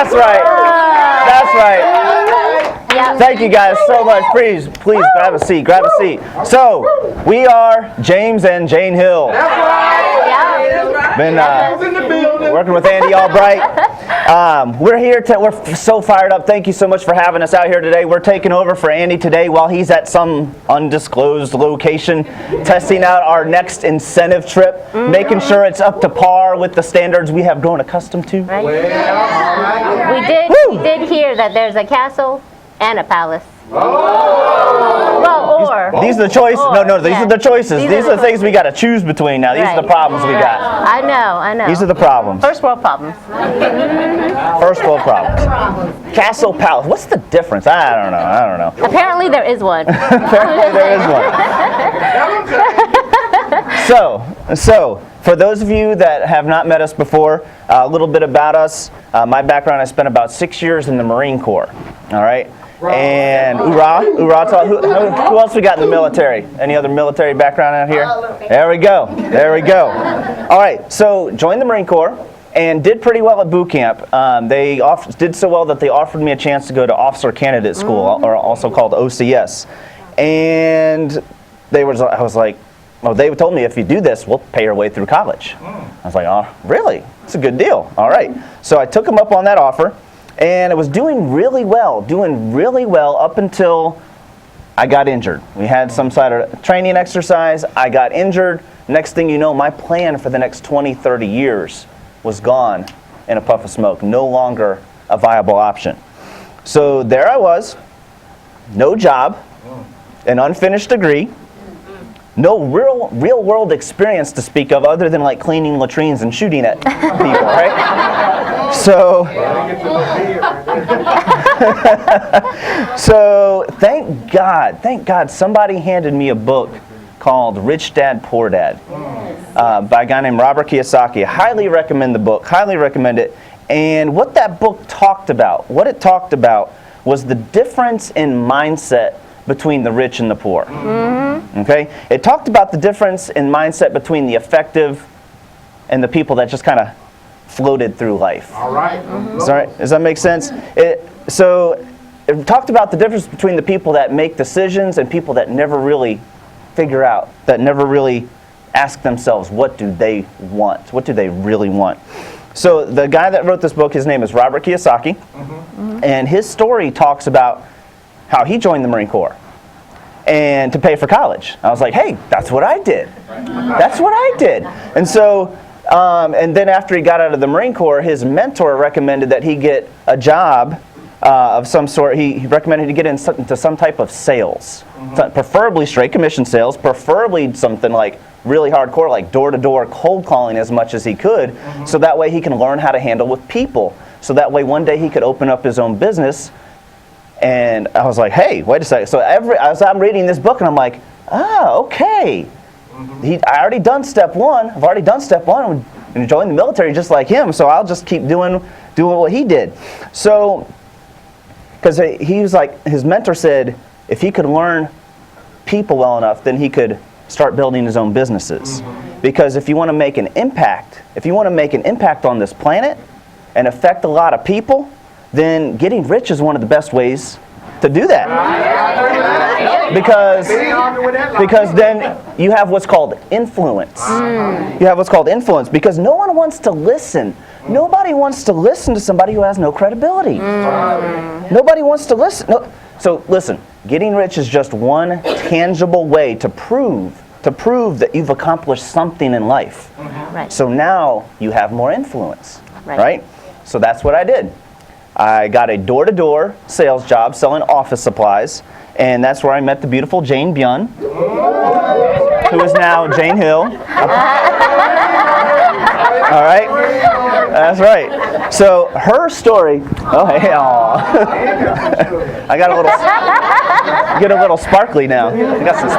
That's right. That's right. Yeah. Thank you guys so much. Please grab a seat. Grab a seat. So, we are James and Jane Hill. Been working with Andy Albright. We're so fired up. Thank you so much for having us out here today. We're taking over for Andy today while he's at some undisclosed location, testing out our next incentive trip, making sure it's up to par with the standards we have grown accustomed to. Right. We did hear that there's a castle and a palace. Well, these are the choices. These are the choices. These are the things we got to choose between now. These are the problems we got. I know. These are the problems. First world problems. First world problems. Castle, palace. What's the difference? I don't know. Apparently there is one. Apparently there is one. So, for those of you that have not met us before, a little bit about us. My background, I spent about 6 years in the Marine Corps. All right. And who else we got in the military? Any other military background out here? There we go. All right, so joined the Marine Corps and did pretty well at boot camp. They did so well that they offered me a chance to go to Officer Candidate School, or also called OCS. And I was like, well, they told me if you do this, we'll pay your way through college. I was like, oh, really? It's a good deal. All right. So I took them up on that offer. And I was doing really well up until I got injured. We had some sort of training exercise. I got injured. Next thing you know, my plan for the next 20, 30 years was gone in a puff of smoke. No longer a viable option. So there I was, no job, an unfinished degree, no real world experience to speak of other than like cleaning latrines and shooting at people, right? So thank God somebody handed me a book called Rich Dad, Poor Dad by a guy named Robert Kiyosaki. I highly recommend the book, highly recommend it. And what that book talked about, was the difference in mindset between the rich and the poor. Okay? It talked about the difference in mindset between the effective and the people that just kind of floated through life. All right. Does that make sense? It talked about the difference between the people that make decisions and people that never really figure out, that never really ask themselves, what do they want? What do they really want? So the guy that wrote this book, his name is Robert Kiyosaki, and his story talks about how he joined the Marine Corps and to pay for college. I was like, hey, that's what I did. That's what I did. And so, and then after he got out of the Marine Corps, his mentor recommended that he get a job of some sort. He recommended he get into some type of sales, preferably straight commission sales, preferably something like really hardcore, like door-to-door cold calling as much as he could, so that way he can learn how to handle with people. So that way one day he could open up his own business. And I was like, hey, wait a second. So as I'm reading this book, and I'm like, okay. I already done step one. I've already done step one and joined the military just like him. So I'll just keep doing what he did. So, because he was like, his mentor said, if he could learn people well enough, then he could start building his own businesses. Because if you want to make an impact, on this planet and affect a lot of people, then getting rich is one of the best ways to do that. Because then you have what's called influence. You have what's called influence, because no one wants to listen. Nobody wants to listen to somebody who has no credibility. Nobody wants to listen. No. So listen, getting rich is just one tangible way to prove that you've accomplished something in life. Right. So now you have more influence, Right. right? So that's what I did. I got a door-to-door sales job selling office supplies, and that's where I met the beautiful Jane Byun, who is now Jane Hill. All right? That's right. So her story, I got a little sparkly now. I got some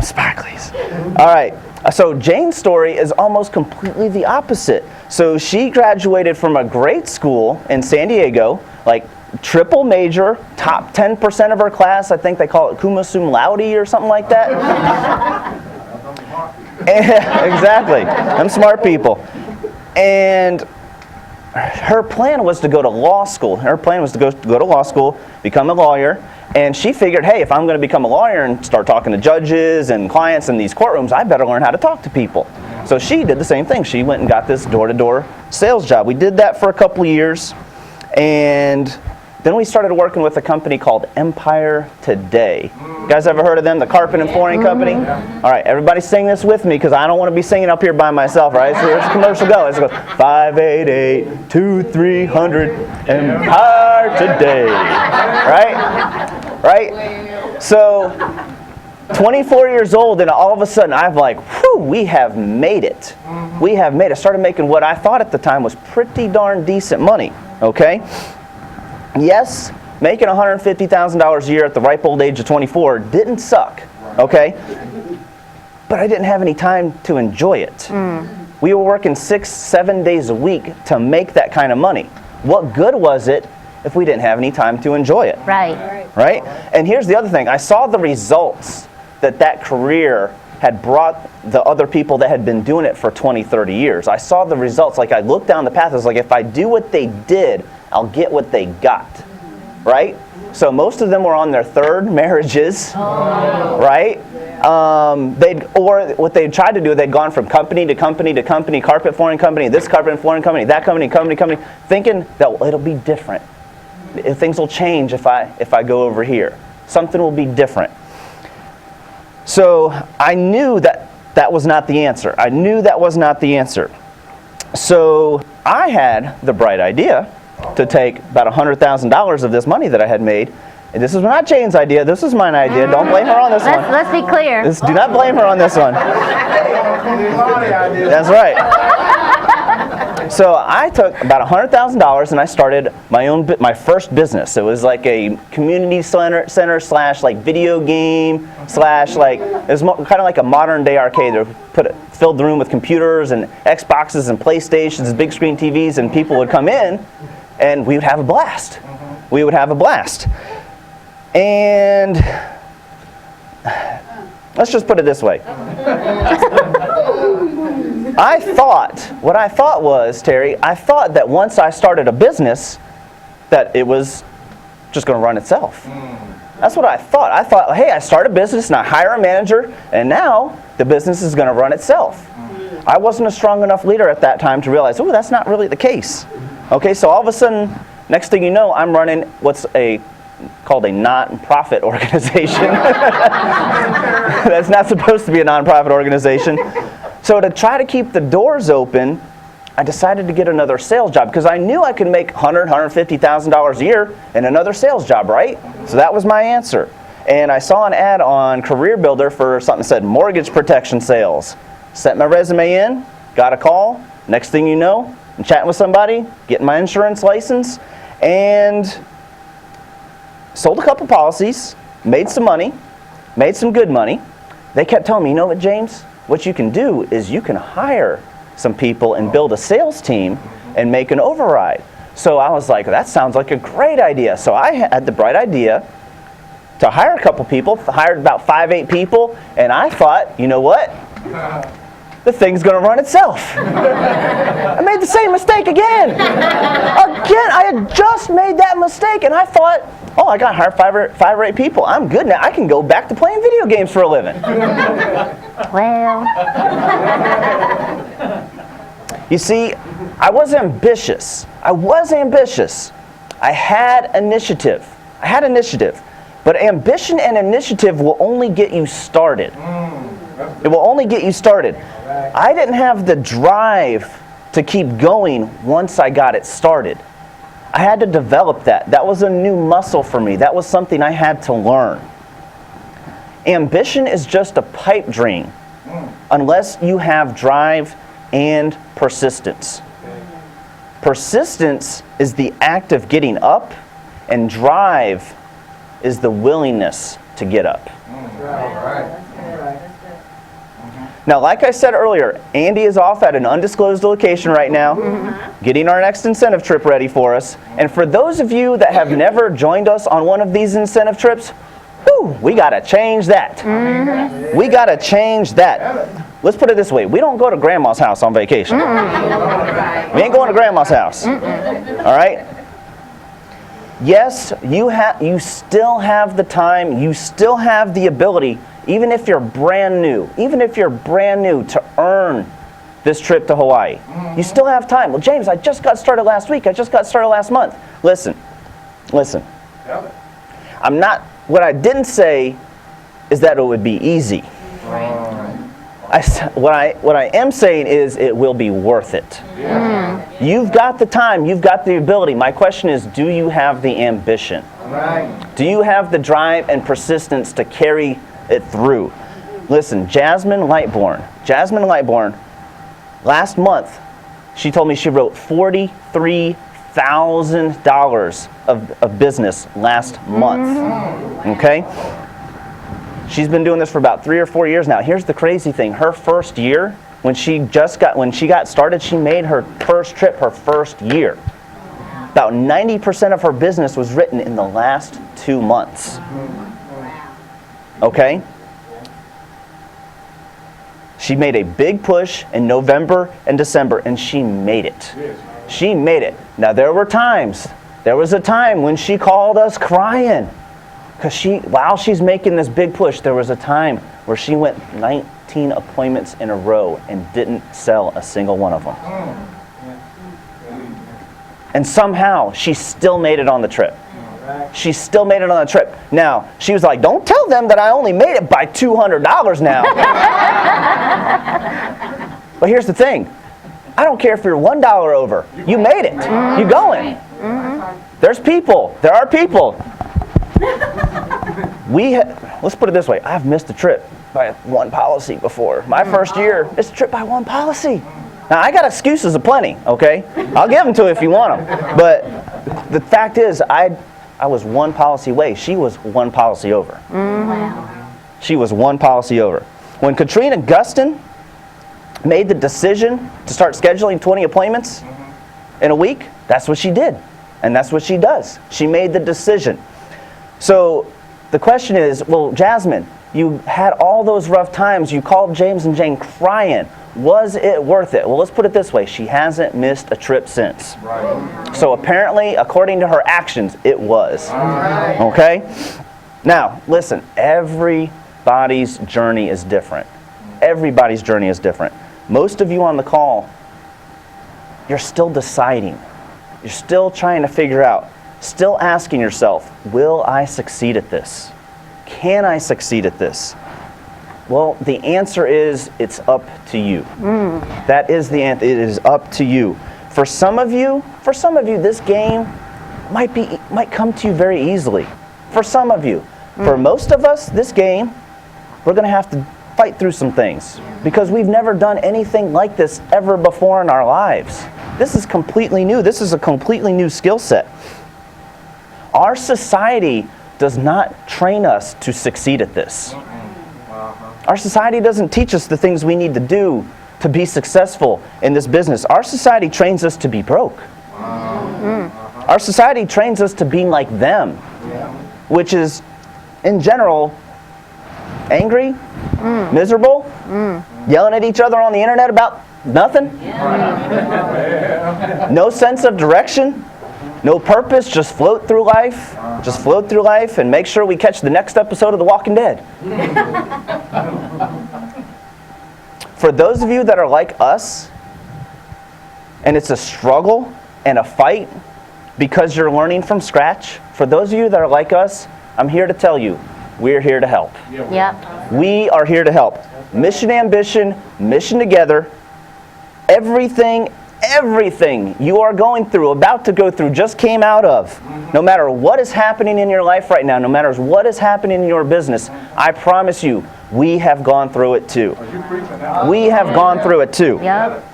sparklies. All right. So Jane's story is almost completely the opposite. So she graduated from a great school in San Diego, like triple major, top 10% of her class. I think they call it cum laude or something like that. Exactly. Them smart people. And her plan was to go to law school. Her plan was to go to law school, become a lawyer, and she figured, hey, if I'm going to become a lawyer and start talking to judges and clients in these courtrooms, I better learn how to talk to people. So she did the same thing. She went and got this door-to-door sales job. We did that for a couple of years, and then we started working with a company called Empire Today. You guys ever heard of them, the carpet and flooring company? All right, everybody sing this with me because I don't want to be singing up here by myself, right? So here's the commercial go. Let's go. 588-2300 Empire Today. Right? So 24 years old, and all of a sudden I'm like, whew, we have made it. We have made it. I started making what I thought at the time was pretty darn decent money, okay? Yes, making $150,000 a year at the ripe old age of 24 didn't suck, okay? But I didn't have any time to enjoy it. We were working 6-7 days a week to make that kind of money. What good was it if we didn't have any time to enjoy it? Right. Right? And here's the other thing. I saw the results that career had brought the other people that had been doing it for 20, 30 years. I saw the results. Like, I looked down the path. I was like, if I do what they did, I'll get what they got. Right? So most of them were on their third marriages. Right? Or what they tried to do, they'd gone from company to company to company, carpet flooring company, this carpet and flooring company, that company, thinking that, well, it'll be different. Things will change if I go over here. Something will be different. So I knew that was not the answer. I knew that was not the answer. So I had the bright idea to take about $100,000 of this money that I had made. And this is not Jane's idea. This is my idea. Don't blame her on this one. Let's be clear. Do not blame her on this one. That's right. So I took about $100,000 and I started my first business. It was like a community center slash like video game slash like, it was kind of like a modern day arcade. They filled the room with computers and Xboxes and PlayStations and big screen TVs, and people would come in and we would have a blast. We would have a blast. And let's just put it this way. What I thought was, Terry, I thought that once I started a business, that it was just going to run itself. That's what I thought. I thought, hey, I start a business and I hire a manager, and now the business is going to run itself. I wasn't a strong enough leader at that time to realize, oh, that's not really the case. Okay, so all of a sudden, next thing you know, I'm running what's called a non-profit organization. That's not supposed to be a non-profit organization. So to try to keep the doors open, I decided to get another sales job because I knew I could make $100,000, $150,000 a year in another sales job, right? So that was my answer. And I saw an ad on Career Builder for something that said mortgage protection sales. Sent my resume in, got a call. Next thing you know, I'm chatting with somebody, getting my insurance license, and sold a couple policies, made some money, made some good money. They kept telling me, you know what, James? What you can do is you can hire some people and build a sales team and make an override. So I was like, that sounds like a great idea. So I had the bright idea to hire a couple people, hired about 5-8 people, and I thought, you know what? The thing's going to run itself. I made the same mistake again. I had just made that mistake, and I thought, oh, I got to hire 5 or 8 people. I'm good now. I can go back to playing video games for a living. Well, You see, I was ambitious. I had initiative. But ambition and initiative will only get you started. It will only get you started. I didn't have the drive to keep going once I got it started. I had to develop that. That was a new muscle for me. That was something I had to learn. Ambition is just a pipe dream unless you have drive and persistence. Persistence is the act of getting up, and drive is the willingness to get up. Now, like I said earlier, Andy is off at an undisclosed location right now, getting our next incentive trip ready for us. And for those of you that have never joined us on one of these incentive trips, we got to change that. We got to change that. let's put it this way. We don't go to grandma's house on vacation. We ain't going to grandma's house. All right? Yes, you still have the time. You still have the ability, even if you're brand new, to earn this trip to Hawaii. You still have time. Well, James, I just got started last week. I just got started last month. Listen. What I didn't say is that it would be easy. What I am saying is it will be worth it. You've got the time. You've got the ability. My question is, do you have the ambition? Do you have the drive and persistence to carry it through? Listen, Jasmine Lightborn, last month, she told me she wrote $43,000 of business last month. Okay? She's been doing this for about 3 or 4 years now. Here's the crazy thing. Her first year, when she got started, she made her first trip her first year. About 90% of her business was written in the last 2 months. Okay? She made a big push in November and December, and she made it. She made it. Now, there was a time when she called us crying. Because while she's making this big push, there was a time where she went 19 appointments in a row and didn't sell a single one of them. And somehow, she still made it on the trip. She still made it on the trip. Now, she was like, don't tell them that I only made it by $200 now. But here's the thing. I don't care if you're $1 over. You made it. You're going. There are people. Let's put it this way. I've missed a trip by one policy before. My first year, it's a trip by one policy. Now, I got excuses aplenty, okay? I'll give them to you if you want them. But the fact is, I was one policy away. She was one policy over. She was one policy over. When Katrina Gustin made the decision to start scheduling 20 appointments in a week, that's what she did. And that's what she does. She made the decision. So the question is, well, Jasmine, you had all those rough times. You called James and Jane crying. Was it worth it? Well, let's put it this way. She hasn't missed a trip since. So apparently, according to her actions, it was. Okay? Now, listen, everybody's journey is different. Everybody's journey is different. Most of you on the call, you're still deciding. You're still trying to figure out. Still asking yourself, will I succeed at this? Can I succeed at this? Well, the answer is, it's up to you. That is the answer. It is up to you. For some of you, this game might come to you very easily. For some of you. For most of us, this game, we're going to have to fight through some things because we've never done anything like this ever before in our lives. This is completely new. This is a completely new skill set. Our society does not train us to succeed at this. Our society doesn't teach us the things we need to do to be successful in this business. Our society trains us to be broke. Our society trains us to be like them, which is, in general, angry, miserable, yelling at each other on the internet about nothing, no sense of direction, no purpose, just float through life. Just float through life and make sure we catch the next episode of The Walking Dead. For those of you that are like us, and it's a struggle and a fight because you're learning from scratch, for those of you that are like us, I'm here to tell you, we're here to help. Yep. We are here to help. Mission ambition, mission together, everything you are going through, about to go through, just came out of. No matter what is happening in your life right now, no matter what is happening in your business, I promise you, we have gone through it too. We have gone through it too. Yep.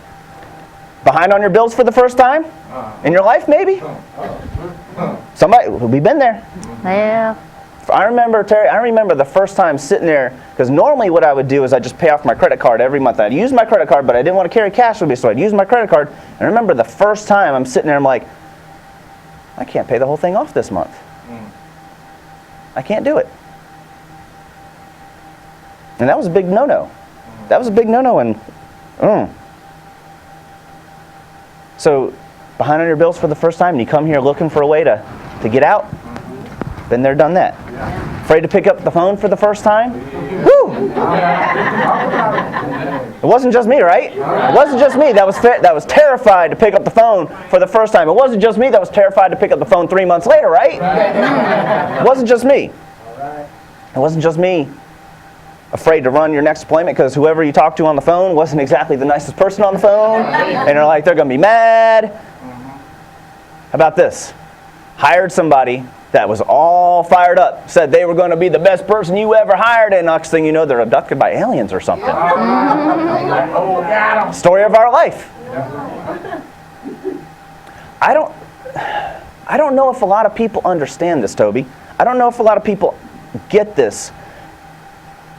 Behind on your bills for the first time? In your life, maybe? Somebody, we've been there. Yeah. I remember, Terry, the first time sitting there, because normally what I would do is I'd just pay off my credit card every month. I'd use my credit card, but I didn't want to carry cash with me, so I'd use my credit card. And I remember the first time I'm sitting there, I'm like, I can't pay the whole thing off this month. I can't do it. And that was a big no-no. That was a big no-no. And so, behind on your bills for the first time, and you come here looking for a way to get out. Been there, done that. Afraid to pick up the phone for the first time? Woo! It wasn't just me, right? It wasn't just me that was terrified to pick up the phone for the first time. It wasn't just me that was terrified to pick up the phone 3 months later, right? It wasn't just me. It wasn't just me afraid to run your next appointment because whoever you talked to on the phone wasn't exactly the nicest person on the phone, and they're like, they're going to be mad. How about this? Hired somebody that was all fired up, said they were going to be the best person you ever hired, and next thing you know, they're abducted by aliens or something. Story of our life. I don't know if a lot of people understand this, Toby. I don't know if a lot of people get this.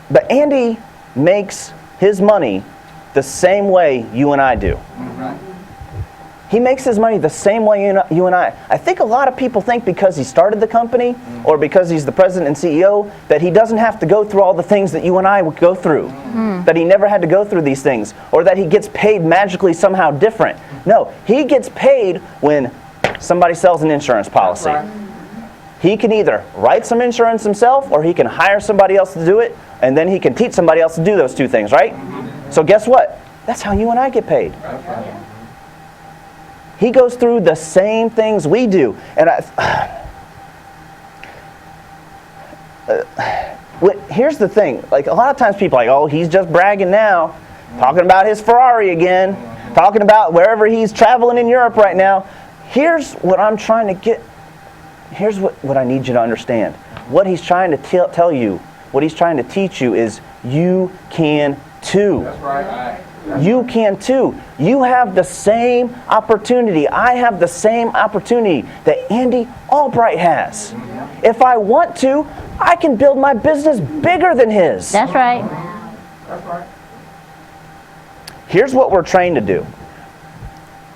But Andy makes his money the same way you and I do. He makes his money the same way you and I. I think a lot of people think because he started the company or because he's the president and CEO that he doesn't have to go through all the things that you and I would go through. That he never had to go through these things. Or that he gets paid magically somehow different. No, he gets paid when somebody sells an insurance policy. He can either write some insurance himself or he can hire somebody else to do it, and then he can teach somebody else to do those two things, right? So guess what? That's how you and I get paid. He goes through the same things we do. And here's the thing. Like, a lot of times people are like, oh, he's just bragging now. Talking about his Ferrari again. Talking about wherever he's traveling in Europe right now. Here's what I'm trying to get. Here's what I need you to understand. What he's trying to tell you, what he's trying to teach you is you can too. That's right. You can too. You have the same opportunity. I have the same opportunity that Andy Albright has. If I want to, I can build my business bigger than his. That's right. That's right. Here's what we're trained to do.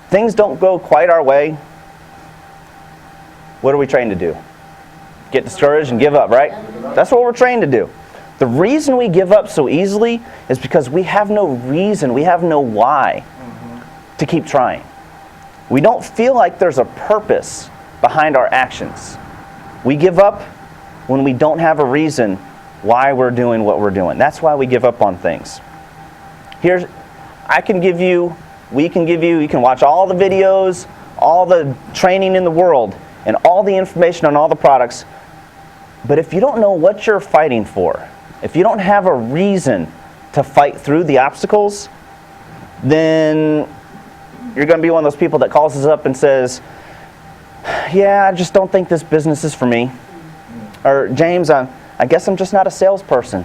Things don't go quite our way. What are we trained to do? Get discouraged and give up, right? That's what we're trained to do. The reason we give up so easily is because we have no reason, we have no why to keep trying. We don't feel like there's a purpose behind our actions. We give up when we don't have a reason why we're doing what we're doing. That's why we give up on things. You can watch all the videos, all the training in the world, and all the information on all the products. But if you don't know what you're fighting for, if you don't have a reason to fight through the obstacles, then you're going to be one of those people that calls us up and says, yeah, I just don't think this business is for me. Or, James, I guess I'm just not a salesperson.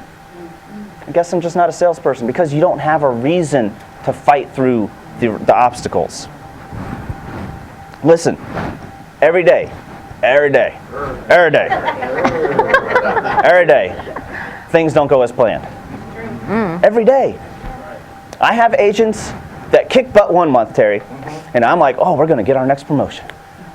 I guess I'm just not a salesperson, because you don't have a reason to fight through the obstacles. Listen. Every day, things don't go as planned. Every day. I have agents that kick butt one month, Terry, and I'm like, oh, we're going to get our next promotion.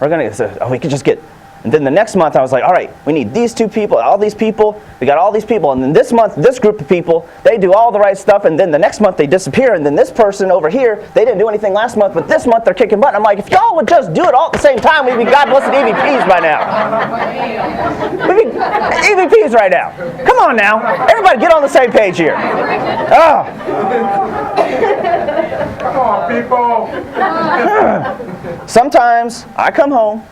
We could just get. And then the next month I was like, all right, we need these two people, all these people, we got all these people, and then this month, this group of people, they do all the right stuff, and then the next month they disappear, and then this person over here, they didn't do anything last month, but this month they're kicking butt. I'm like, if y'all would just do it all at the same time, we'd be God blessed EVPs by now. We'd be EVPs right now. Come on now. Everybody get on the same page here. Oh. Come on, people. Sometimes I come home,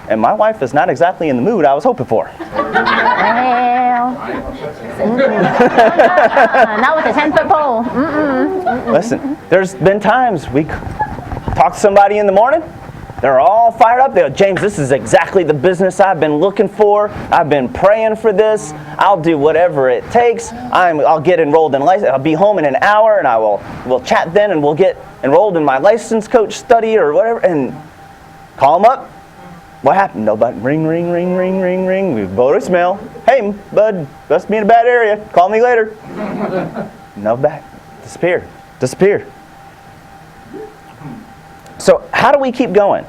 and my wife is not exactly in the mood I was hoping for. Well, not with a 10-foot pole. Listen, there's been times we talk to somebody in the morning, they're all fired up. They're, James, this is exactly the business I've been looking for. I've been praying for this. I'll do whatever it takes. I'll get enrolled in license. I'll be home in an hour, and we'll chat then, and we'll get enrolled in my license coach study or whatever. And call them up. What happened? Nobody. Ring, ring, ring, ring, ring, ring. We voicemail. Hey, bud, must be in a bad area. Call me later. No back. Disappeared. So how do we keep going?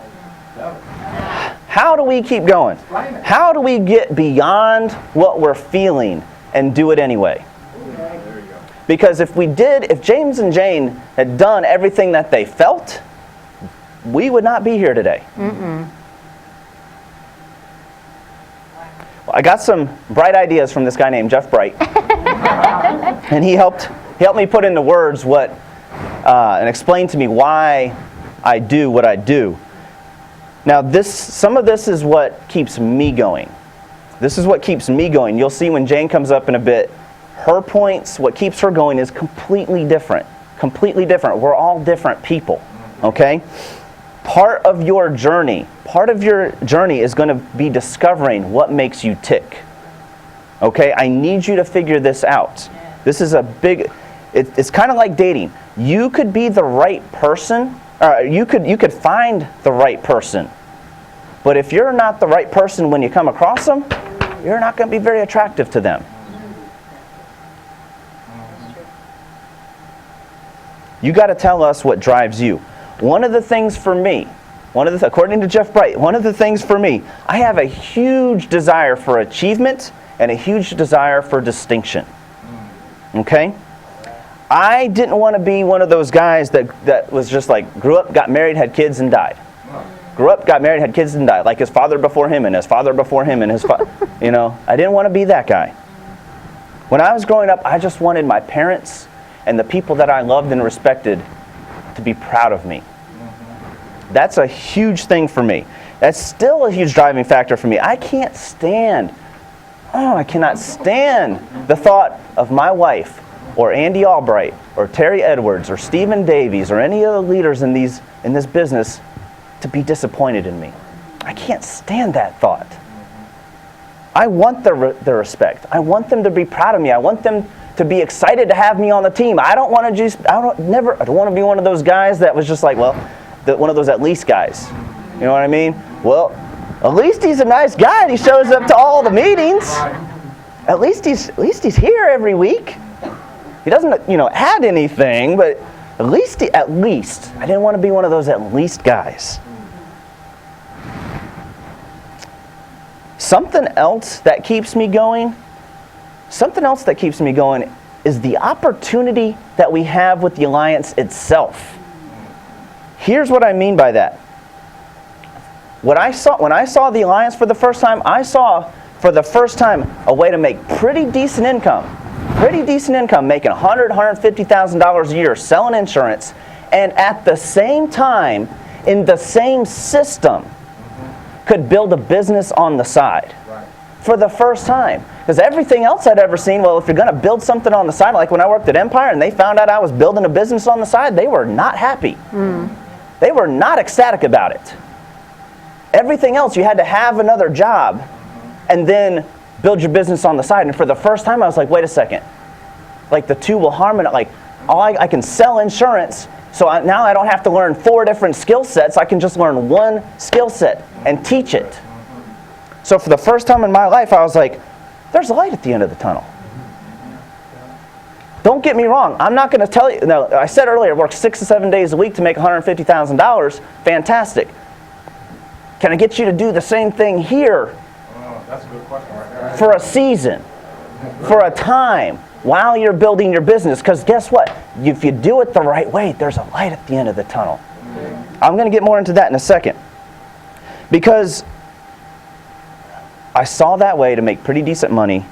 How do we keep going? How do we get beyond what we're feeling and do it anyway? Because if James and Jane had done everything that they felt, we would not be here today. Well, I got some bright ideas from this guy named Jeff Bright. And he helped me put into words and explain to me why I do what I do. Now, some of this is what keeps me going. This is what keeps me going. You'll see when Jane comes up in a bit, her points, what keeps her going is completely different. Completely different. We're all different people, okay? Part of your journey is going to be discovering what makes you tick. Okay? I need you to figure this out. This is a big, it's kind of like dating. You could be the right person, you could find the right person. But if you're not the right person when you come across them, you're not going to be very attractive to them. You got to tell us what drives you. One of the things for me, according to Jeff Bright, one of the things for me, I have a huge desire for achievement and a huge desire for distinction. Okay? I didn't want to be one of those guys that was just like, grew up, got married, had kids, and died. Grew up, got married, had kids, and died. Like his father before him, and his father before him, and his father. You know, I didn't want to be that guy. When I was growing up, I just wanted my parents and the people that I loved and respected to be proud of me. That's a huge thing for me. That's still a huge driving factor for me. I cannot stand the thought of my wife or Andy Albright or Terry Edwards or Stephen Davies or any of the leaders in this business to be disappointed in me. I can't stand that thought. I want their respect. I want them to be proud of me. I want them to be excited to have me on the team. I don't want to be one of those guys that was just like, well, one of those at least guys. You know what I mean? Well, at least he's a nice guy and he shows up to all the meetings. At least he's here every week. He doesn't, add anything, but at least I didn't want to be one of those at least guys. Something else that keeps me going is the opportunity that we have with the Alliance itself. Here's what I mean by that. When I saw the Alliance for the first time, I saw for the first time a way to make pretty decent income, making $100,000, $150,000 a year selling insurance, and at the same time, in the same system, could build a business on the side. Right. For the first time. Because everything else I'd ever seen, well, if you're going to build something on the side, like when I worked at Empire and they found out I was building a business on the side, they were not happy. They were not ecstatic about it. Everything else, you had to have another job and then build your business on the side. And for the first time, I was like, wait a second. Like the two will harmonize. Like, I can sell insurance, so now I don't have to learn 4 different skill sets. I can just learn one skill set and teach it. So for the first time in my life, I was like, there's a light at the end of the tunnel. Don't get me wrong. I'm not going to tell you. No, I said earlier, I work 6 to 7 days a week to make $150,000. Fantastic. Can I get you to do the same thing here? That's a good question right there. For a season, for a time, while you're building your business? Because guess what? If you do it the right way, there's a light at the end of the tunnel. I'm going to get more into that in a second. Because I saw that way to make pretty decent money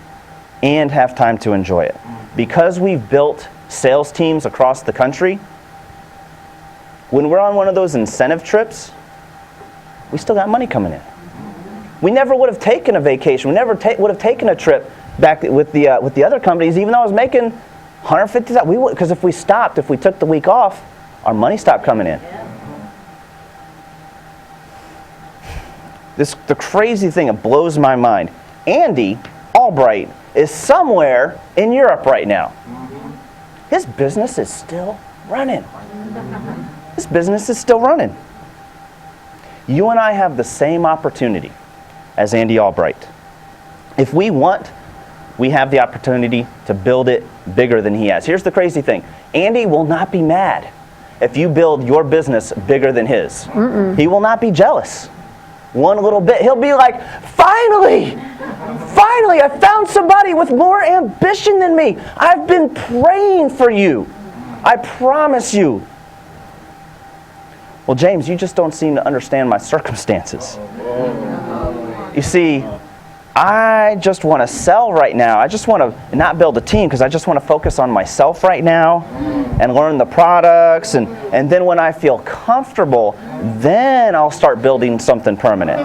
and have time to enjoy it. Because we've built sales teams across the country, when we're on one of those incentive trips, we still got money coming in. We never would have taken a vacation. We never would have taken a trip back with the other companies, even though I was making $150,000. We would, because if we took the week off, our money stopped coming in. The crazy thing that blows my mind, Andy Albright is somewhere in Europe right now. His business is still running. His business is still running. You and I have the same opportunity as Andy Albright. If we want, we have the opportunity to build it bigger than he has. Here's the crazy thing. Andy will not be mad if you build your business bigger than his. He will not be jealous. one little bit, he'll be like, finally, I found somebody with more ambition than me. I've been praying for you. I promise you. Well, James, you just don't seem to understand my circumstances. You see, I just want to sell right now. I just want to not build a team because I just want to focus on myself right now and learn the products. And then when I feel comfortable, then I'll start building something permanent.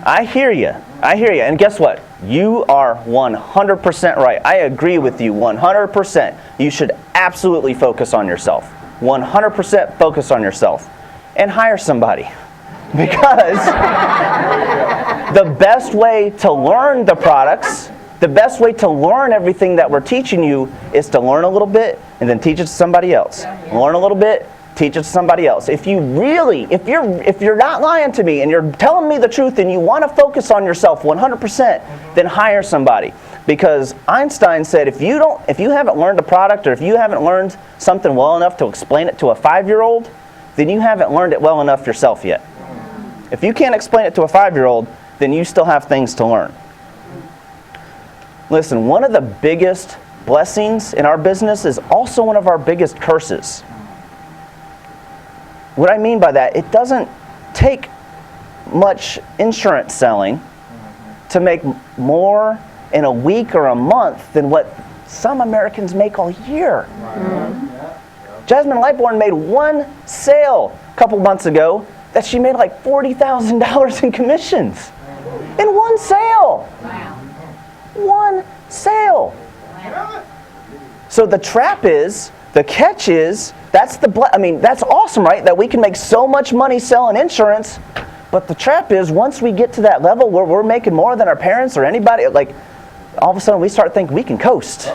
I hear you. And guess what? You are 100% right. I agree with you 100%. You should absolutely focus on yourself. 100% focus on yourself. And hire somebody. Because the best way to learn the products, the best way to learn everything that we're teaching you is to learn a little bit and then teach it to somebody else. Learn a little bit, teach it to somebody else. If you're not lying to me and you're telling me the truth and you want to focus on yourself 100%, then hire somebody. Because Einstein said if you haven't learned a product or if you haven't learned something well enough to explain it to a 5-year-old, then you haven't learned it well enough yourself yet. If you can't explain it to a 5-year-old, then you still have things to learn. Listen, one of the biggest blessings in our business is also one of our biggest curses. What I mean by that, it doesn't take much insurance selling to make more in a week or a month than what some Americans make all year. Jasmine Lightborn made one sale a couple months ago that she made like $40,000 in commissions. In one sale. One sale. So the catch is, that's awesome, right? That we can make so much money selling insurance, but the trap is once we get to that level where we're making more than our parents or anybody, like all of a sudden we start thinking we can coast.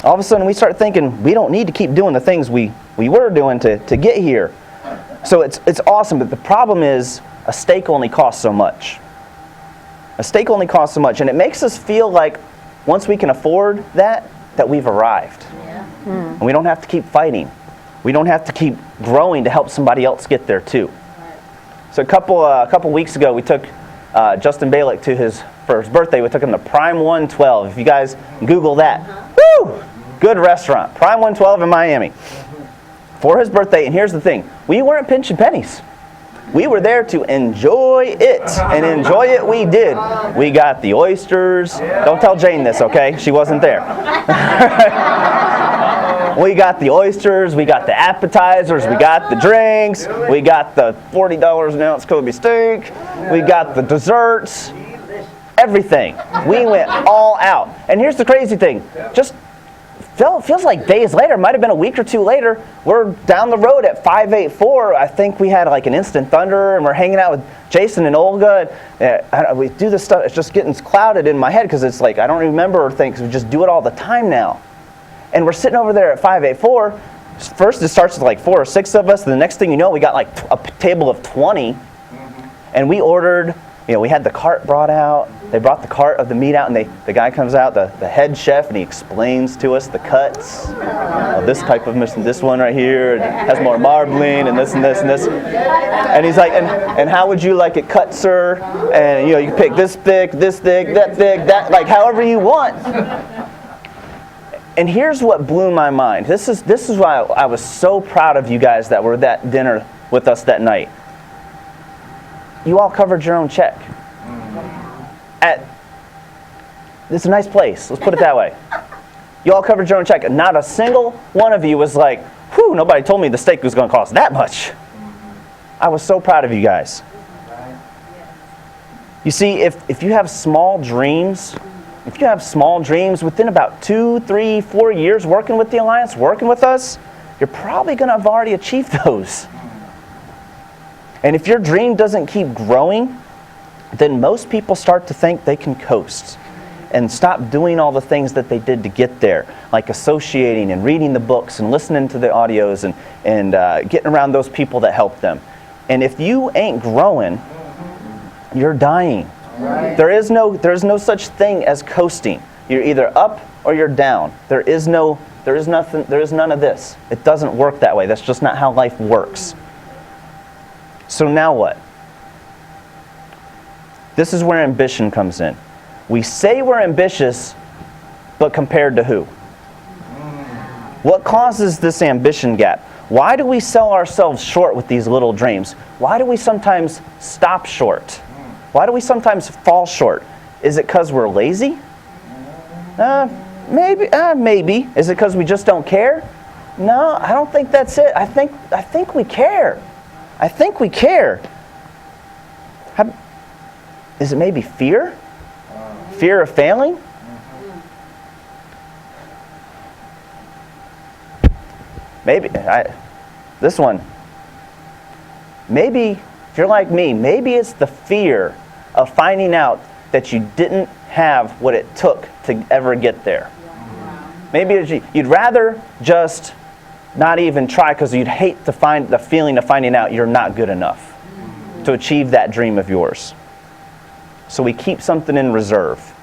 All of a sudden we start thinking we don't need to keep doing the things we were doing to get here. So it's awesome, but the problem is a steak only costs so much. A steak only costs so much, and it makes us feel like once we can afford that we've arrived. And we don't have to keep fighting. We don't have to keep growing to help somebody else get there too. So a couple weeks ago, we took Justin Balick for his birthday. We took him to Prime 112. If you guys Google that, woo! Good restaurant, Prime 112 in Miami. For his birthday, and here's the thing, we weren't pinching pennies. We were there to enjoy it, and enjoy it we did. We got the oysters. Don't tell Jane this, okay? She wasn't there. We got the oysters, we got the appetizers, we got the drinks, we got the $40 an ounce Kobe steak, we got the desserts, everything. We went all out. And here's the crazy thing, feels like days later, might have been a week or two later, we're down the road at 584. I think we had like an Instant Thunder, and we're hanging out with Jason and Olga. We do this stuff, it's just getting clouded in my head because it's like I don't remember things, we just do it all the time now. And we're sitting over there at 584. First it starts with like 4 or 6 of us, and the next thing you know, we got like a table of 20. And we ordered, we had the cart brought out. They brought the cart of the meat out, and the guy comes out, the head chef, and he explains to us the cuts. This type of this one right here it has more marbling, and this and this and this. And he's like, and how would you like it cut, sir? And you can pick this thick, that, like however you want. And here's what blew my mind. This is why I was so proud of you guys that were at that dinner with us that night. You all covered your own check. It's a nice place, let's put it that way. You all covered your own check. Not a single one of you was like, whew, nobody told me the steak was going to cost that much. I was so proud of you guys. You see, if you have small dreams, within about 2, 3, 4 years working with the Alliance, working with us, you're probably going to have already achieved those. And if your dream doesn't keep growing, then most people start to think they can coast and stop doing all the things that they did to get there, like associating and reading the books and listening to the audios and getting around those people that help them. And if you ain't growing, you're dying. Right. There is no such thing as coasting. You're either up or you're down. There is none of this. It doesn't work that way. That's just not how life works. So now what? This is where ambition comes in. We say we're ambitious, but compared to who? What causes this ambition gap? Why do we sell ourselves short with these little dreams? Why do we sometimes stop short? Why do we sometimes fall short? Is it because we're lazy? Maybe. Is it because we just don't care? No, I don't think that's it. I think we care. I think we care. Is it maybe fear? Fear of failing? Maybe, this one. Maybe, if you're like me, maybe it's the fear of finding out that you didn't have what it took to ever get there. Maybe you'd rather just not even try because you'd hate to find the feeling of finding out you're not good enough to achieve that dream of yours. So we keep something in reserve.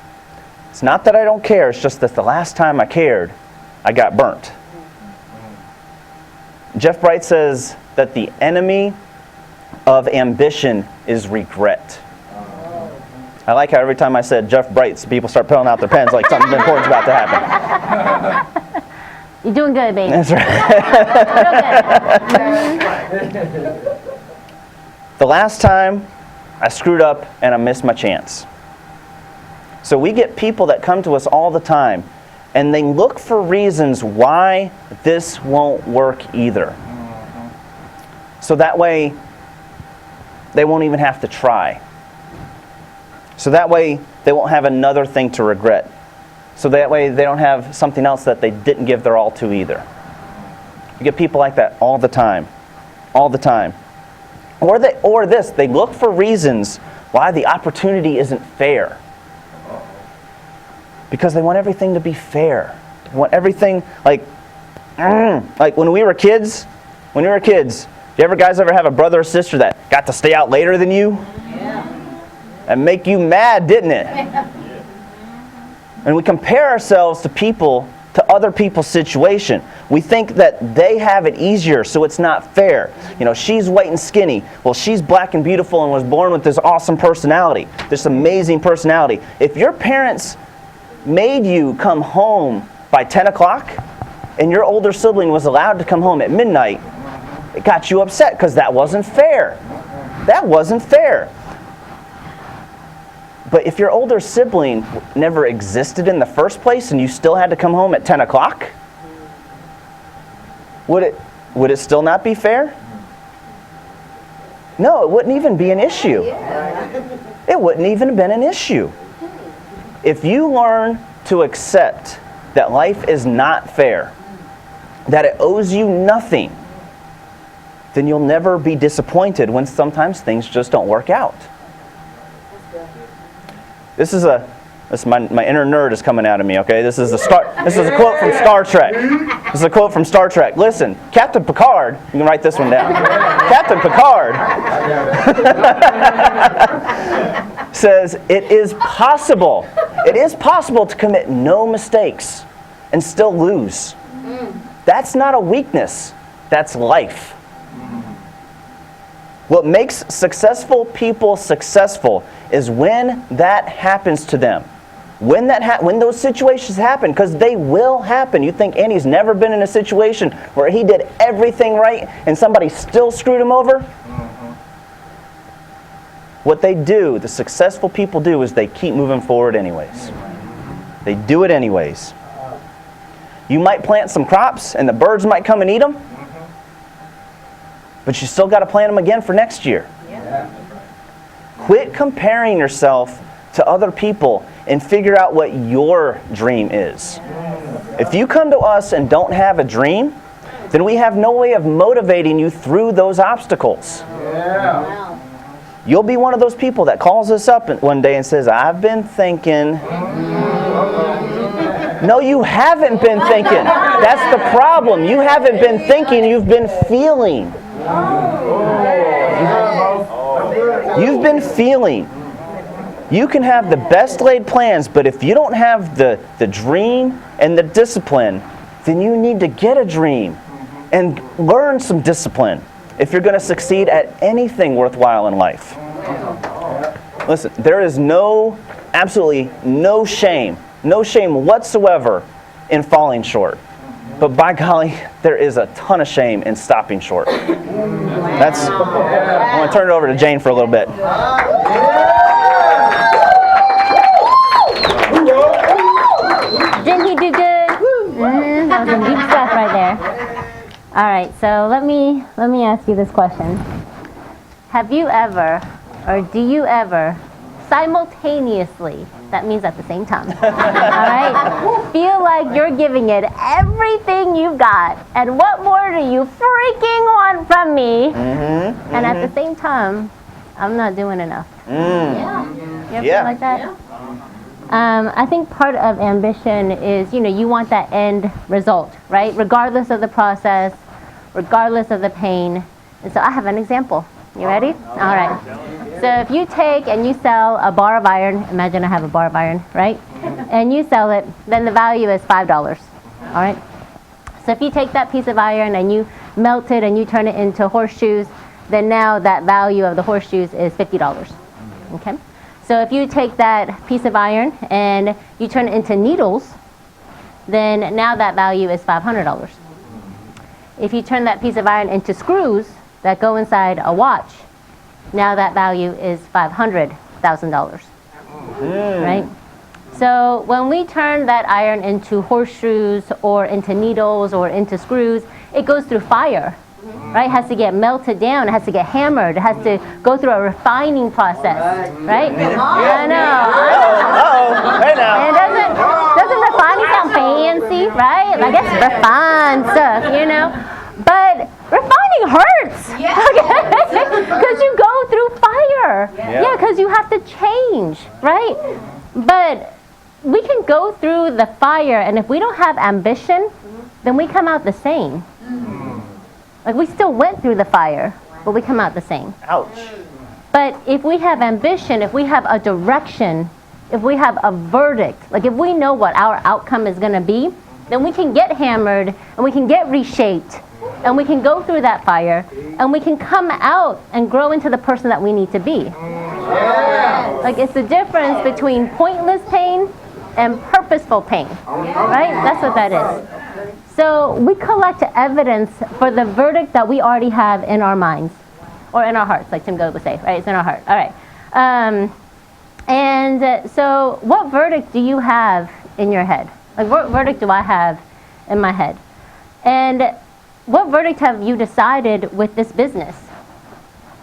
It's not that I don't care, it's just that the last time I cared, I got burnt. Jeff Bright says that the enemy of ambition is regret. I like how every time I said Jeff Bright, people start pulling out their pens like something important's about to happen. You're doing good, baby. That's right. Real good. The last time I screwed up and I missed my chance. So we get people that come to us all the time and they look for reasons why this won't work either. So that way they won't even have to try. So that way they won't have another thing to regret. So that way they don't have something else that they didn't give their all to either. You get people like that all the time. All the time. Or they look for reasons why the opportunity isn't fair. Because they want everything to be fair. They want everything like when we were kids. Do you guys ever have a brother or sister that got to stay out later than you? Yeah. And make you mad, didn't it? And we compare ourselves to other people's situation. We think that they have it easier, so it's not fair. You know, she's white and skinny. Well, she's black and beautiful and was born with this awesome personality, this amazing personality. If your parents made you come home by 10 o'clock and your older sibling was allowed to come home at midnight, it got you upset because that wasn't fair. That wasn't fair. But if your older sibling never existed in the first place and you still had to come home at 10 o'clock, would it still not be fair? No, it wouldn't even be an issue. It wouldn't even have been an issue. If you learn to accept that life is not fair, that it owes you nothing, then you'll never be disappointed when sometimes things just don't work out. This is my inner nerd is coming out of me, okay? This is a quote from Star Trek. This is a quote from Star Trek. Listen, Captain Picard, you can write this one down. Captain Picard says, it is possible to commit no mistakes and still lose. That's not a weakness, that's life. What makes successful people successful is when that happens to them. When those situations happen, because they will happen. You think Andy's never been in a situation where he did everything right and somebody still screwed him over? What they do, the successful people do, is they keep moving forward anyways. They do it anyways. You might plant some crops and the birds might come and eat them. But you still got to plant them again for next year. Yeah. Quit comparing yourself to other people and figure out what your dream is. If you come to us and don't have a dream, then we have no way of motivating you through those obstacles. Yeah. You'll be one of those people that calls us up one day and says, I've been thinking. No, you haven't been thinking. That's the problem. You haven't been thinking, you've been feeling. You've been feeling. You can have the best laid plans, but if you don't have the dream and the discipline, then you need to get a dream and learn some discipline if you're going to succeed at anything worthwhile in life. Listen, there is absolutely no shame whatsoever in falling short. But by golly, there is a ton of shame in stopping short. I want to turn it over to Jane for a little bit. Didn't he do good? That was some deep stuff right there. All right, so let me ask you this question. Have you ever, or do you ever, simultaneously, that means at the same time, all right, feel like you're giving it everything you've got, and what more do you freaking want from me? And at the same time, I'm not doing enough. You ever feel like that? I think part of ambition is, you want that end result, right? Regardless of the process, regardless of the pain. And so I have an example. You ready? All right. So if you take and you sell a bar of iron, imagine I have a bar of iron, right? And you sell it, then the value is $5, all right? So if you take that piece of iron and you melt it and you turn it into horseshoes, then now that value of the horseshoes is $50, okay? So if you take that piece of iron and you turn it into needles, then now that value is $500. If you turn that piece of iron into screws that go inside a watch, now that value is $500,000, right? So when we turn that iron into horseshoes or into needles or into screws, it goes through fire, right? It has to get melted down, it has to get hammered, it has to go through a refining process, right? I know. Hey now. And doesn't refining sound fancy, right? Like it's refined stuff, But refining hurts, because you go through fire. Yeah, because you have to change, right? But we can go through the fire, and if we don't have ambition, then we come out the same. Like we still went through the fire, but we come out the same. Ouch. But if we have ambition, if we have a direction, if we have a verdict, like if we know what our outcome is going to be, then we can get hammered and we can get reshaped and we can go through that fire and we can come out and grow into the person that we need to be. Like it's the difference between pointless pain and purposeful pain, right? That's what that is. So we collect evidence for the verdict that we already have in our minds or in our hearts, like Tim Goad would say, right? It's in our heart. All right. So what verdict do you have in your head? Like what verdict do I have in my head? And what verdict have you decided with this business?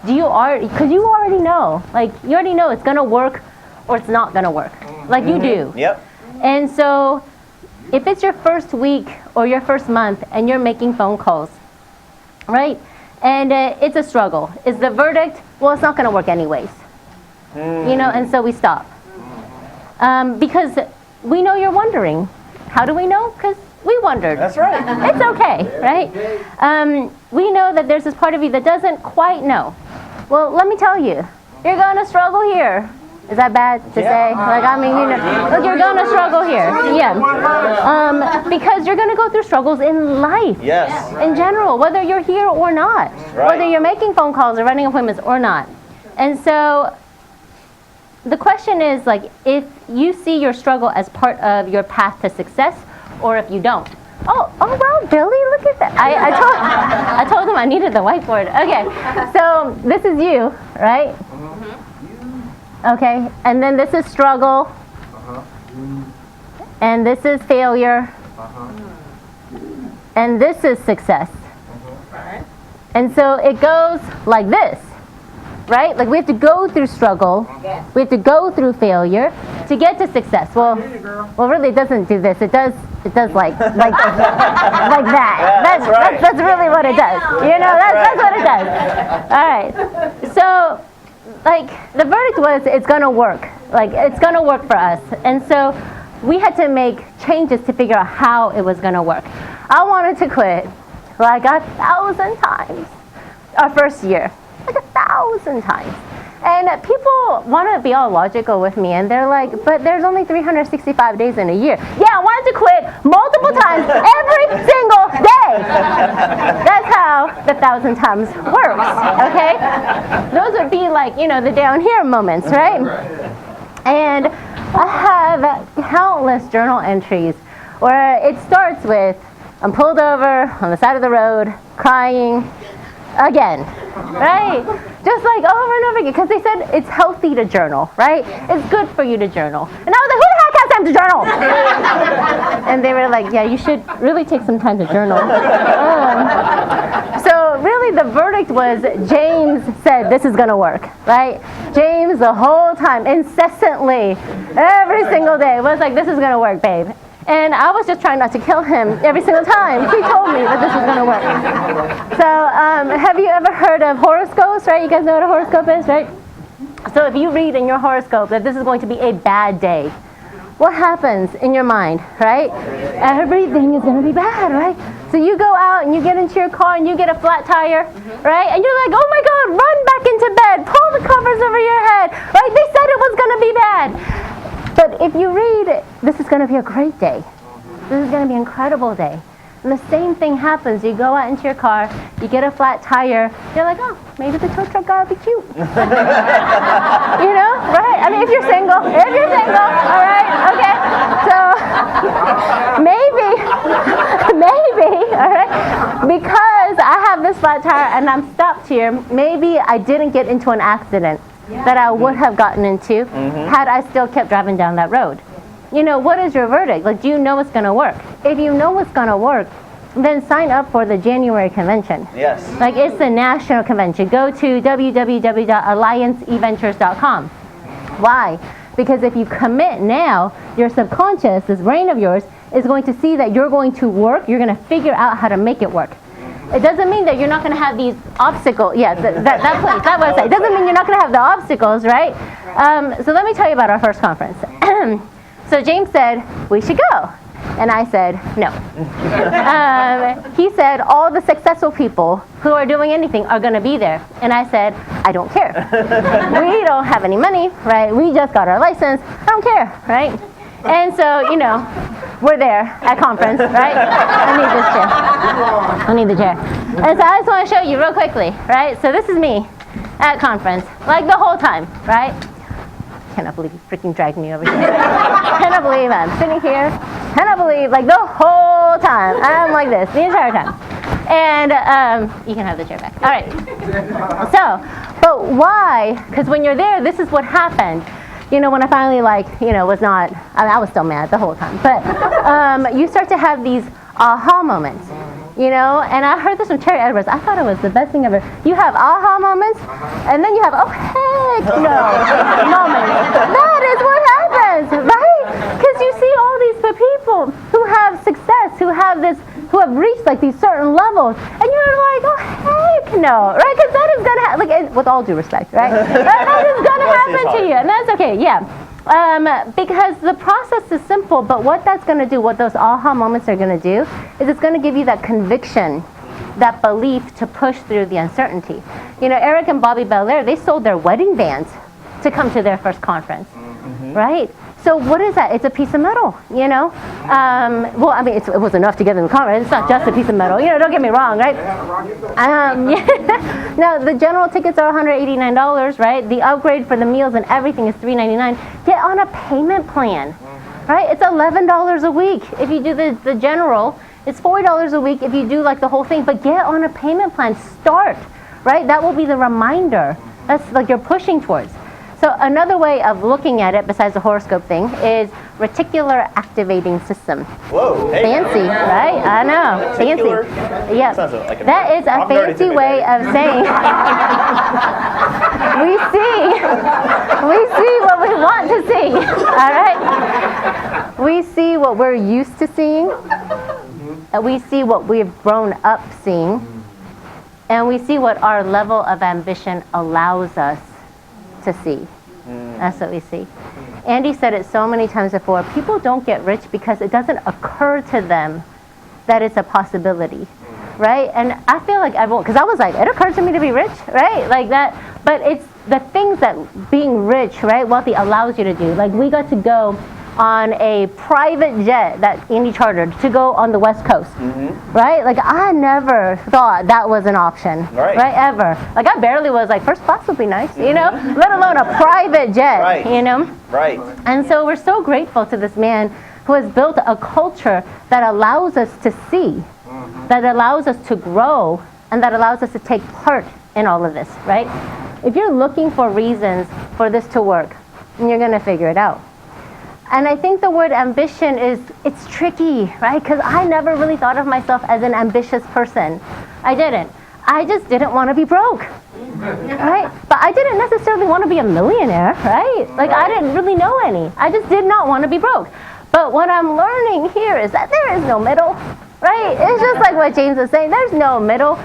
Because you already know. Like you already know it's going to work or it's not going to work. Like you do. Yep. And so if it's your first week or your first month and you're making phone calls, right? And it's a struggle. Is the verdict, well, it's not going to work anyways. And so we stop. Because we know you're wondering. How do we know? Because we wondered. That's right. It's okay, right? We know that there's this part of you that doesn't quite know. Well, let me tell you, you're going to struggle here. Is that bad to say? Like, look, you're going to struggle here. Yeah. Because you're going to go through struggles in life. Yes. In general, whether you're here or not. Right. Whether you're making phone calls or running appointments or not. And so the question is, like, if you see your struggle as part of your path to success, or if you don't. Oh well, Billy, look at that. I told him I needed the whiteboard. Okay, so this is you, right? Okay, and then this is struggle, and this is failure, and this is success. And so it goes like this. Right? Like we have to go through struggle, we have to go through failure to get to success. Well, really, it doesn't do this. It does like like that. That's right. That's really what it does. That's what it does. All right. So, like the verdict was, it's gonna work. Like it's gonna work for us. And so we had to make changes to figure out how it was gonna work. I wanted to quit like 1,000 times our first year. Like 1,000 times. And people want to be all logical with me, and they're like, but there's only 365 days in a year. Yeah, I wanted to quit multiple times every single day. That's how the 1,000 times works, okay? Those would be like, the down here moments, right? And I have countless journal entries where it starts with, I'm pulled over on the side of the road, crying again, right? Just like over and over again, because they said it's healthy to journal, right? It's good for you to journal. And I was like, who the heck has time to journal? And they were like, yeah, you should really take some time to journal. So really the verdict was James said this is going to work, right? James the whole time, incessantly, every single day was like, this is going to work, babe. And I was just trying not to kill him every single time he told me that this was going to work. So have you ever heard of horoscopes, right? You guys know what a horoscope is, right? So if you read in your horoscope that this is going to be a bad day, what happens in your mind, right? Everything is going to be bad, right? So you go out and you get into your car and you get a flat tire, right? And you're like, oh my God, run back into bed, pull the covers over your head, right? They said it was going to be bad. But if you read, this is going to be a great day. This is going to be an incredible day. And the same thing happens. You go out into your car, you get a flat tire, you're like, oh, maybe the tow truck guy will be cute. Right? I mean, if you're single, all right, okay. So maybe, all right, because I have this flat tire and I'm stopped here, maybe I didn't get into an accident that I would have gotten into had I still kept driving down that road. What is your verdict? Like, do you know it's going to work? If you know it's going to work, then sign up for the January convention. Yes. Like, it's the national convention. Go to www.allianceeventures.com. Why? Because if you commit now, your subconscious, this brain of yours, is going to see that you're going to work. You're going to figure out how to make it work. It doesn't mean that you're not going to have these obstacles. Yeah, that website. It doesn't mean you're not going to have the obstacles, right? So let me tell you about our first conference. So James said, we should go. And I said, no. He said, all the successful people who are doing anything are going to be there. And I said, I don't care. We don't have any money, right? We just got our license. I don't care, right? And so, we're there at conference, right? I need this chair. I need the chair. And so I just want to show you real quickly, right? So this is me at conference, like the whole time, right? Cannot believe you freaking dragged me over here. Cannot believe I'm sitting here. Cannot believe, like the whole time. I'm like this the entire time. And you can have the chair back. All right. So, but why? Because when you're there, this is what happened. When I finally was not, I was still mad the whole time. But you start to have these aha moments. And I heard this from Terry Edwards. I thought it was the best thing ever. You have aha moments, and then you have, oh, heck no moments. That is what happens, right? Because you see all these people who have success, who have reached like these certain levels, and you're like, oh, heck no, right? Because that is going to happen, with all due respect, right? that is going to happen to you, and that's okay, yeah. Because the process is simple, but what that's going to do, what those aha moments are going to do, is it's going to give you that conviction, that belief to push through the uncertainty. Eric and Bobby Belair, they sold their wedding bands to come to their first conference, right? So what is that? It's a piece of metal, Well, I mean, it was enough to get them to the conference. It's not just a piece of metal, don't get me wrong, right? Now, the general tickets are $189, right? The upgrade for the meals and everything is $399. Get on a payment plan, right? It's $11 a week. If you do the general, it's $40 a week if you do like the whole thing. But get on a payment plan. Start, right? That will be the reminder. That's like you're pushing towards. So another way of looking at it, besides the horoscope thing, is reticular activating system. Whoa, hey. Fancy, right? I know, Reticular? fancy. Yeah, Like that is a fancy way of saying we see what we want to see. All right, we see what we're used to seeing, and we see what we've grown up seeing, and we see what our level of ambition allows us to see. That's what we see. Andy said it so many times before. People don't get rich because it doesn't occur to them that it's a possibility. right? And I feel like everyone, because I was like, it occurred to me to be rich, right? Like that, but it's the things that being rich, right, wealthy allows you to do. Like we got to go on a private jet that Andy chartered to go on the West Coast, right? Like I never thought that was an option, right? Ever. Like I barely was like, first class would be nice, you know, let alone a private jet, you know? Right. And so we're so grateful to this man who has built a culture that allows us to see, that allows us to grow, and that allows us to take part in all of this, right? If you're looking for reasons for this to work, you're going to figure it out. And I think the word ambition it's tricky, right? Because I never really thought of myself as an ambitious person. I didn't. I just didn't want to be broke, right? But I didn't necessarily want to be a millionaire, right? Like I didn't really know any. I just did not want to be broke. But what I'm learning here is that there is no middle, right? It's just like what James was saying. There's no middle.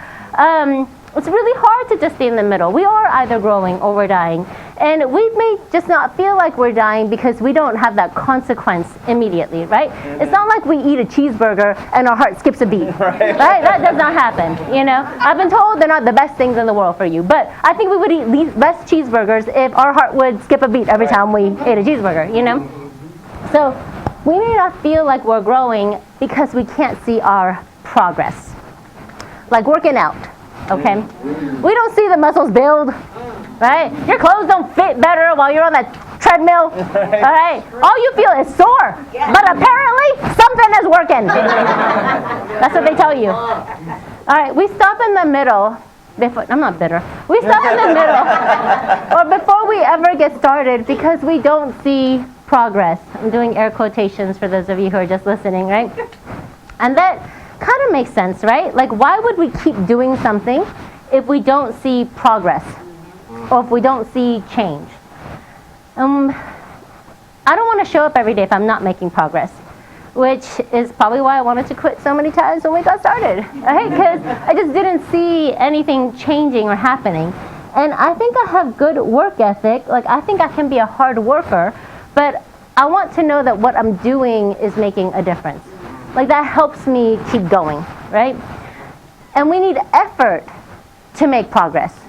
It's really hard to just stay in the middle. We are either growing or we're dying. And we may just not feel like we're dying because we don't have that consequence immediately, right? It's not like we eat a cheeseburger and our heart skips a beat, right? That does not happen, you know? I've been told they're not the best things in the world for you, but I think we would eat less cheeseburgers if our heart would skip a beat every time we ate a cheeseburger, you know? So we may not feel like we're growing because we can't see our progress. Like working out. Okay? We don't see the muscles build, right? Your clothes don't fit better while you're on that treadmill, all right? All you feel is sore, but apparently something is working. That's what they tell you. All right, we stop in the middle. I'm not bitter. We stop in the middle, or before we ever get started, because we don't see progress. I'm doing air quotations for those of you who are just listening, right? And that kind of makes sense, right? Like, why would we keep doing something if we don't see progress or if we don't see change? I don't want to show up every day if I'm not making progress, which is probably why I wanted to quit so many times when we got started, right? Because I just didn't see anything changing or happening. And I think I have good work ethic. Like, I think I can be a hard worker, but I want to know that what I'm doing is making a difference. Like that helps me keep going, right? And we need effort to make progress.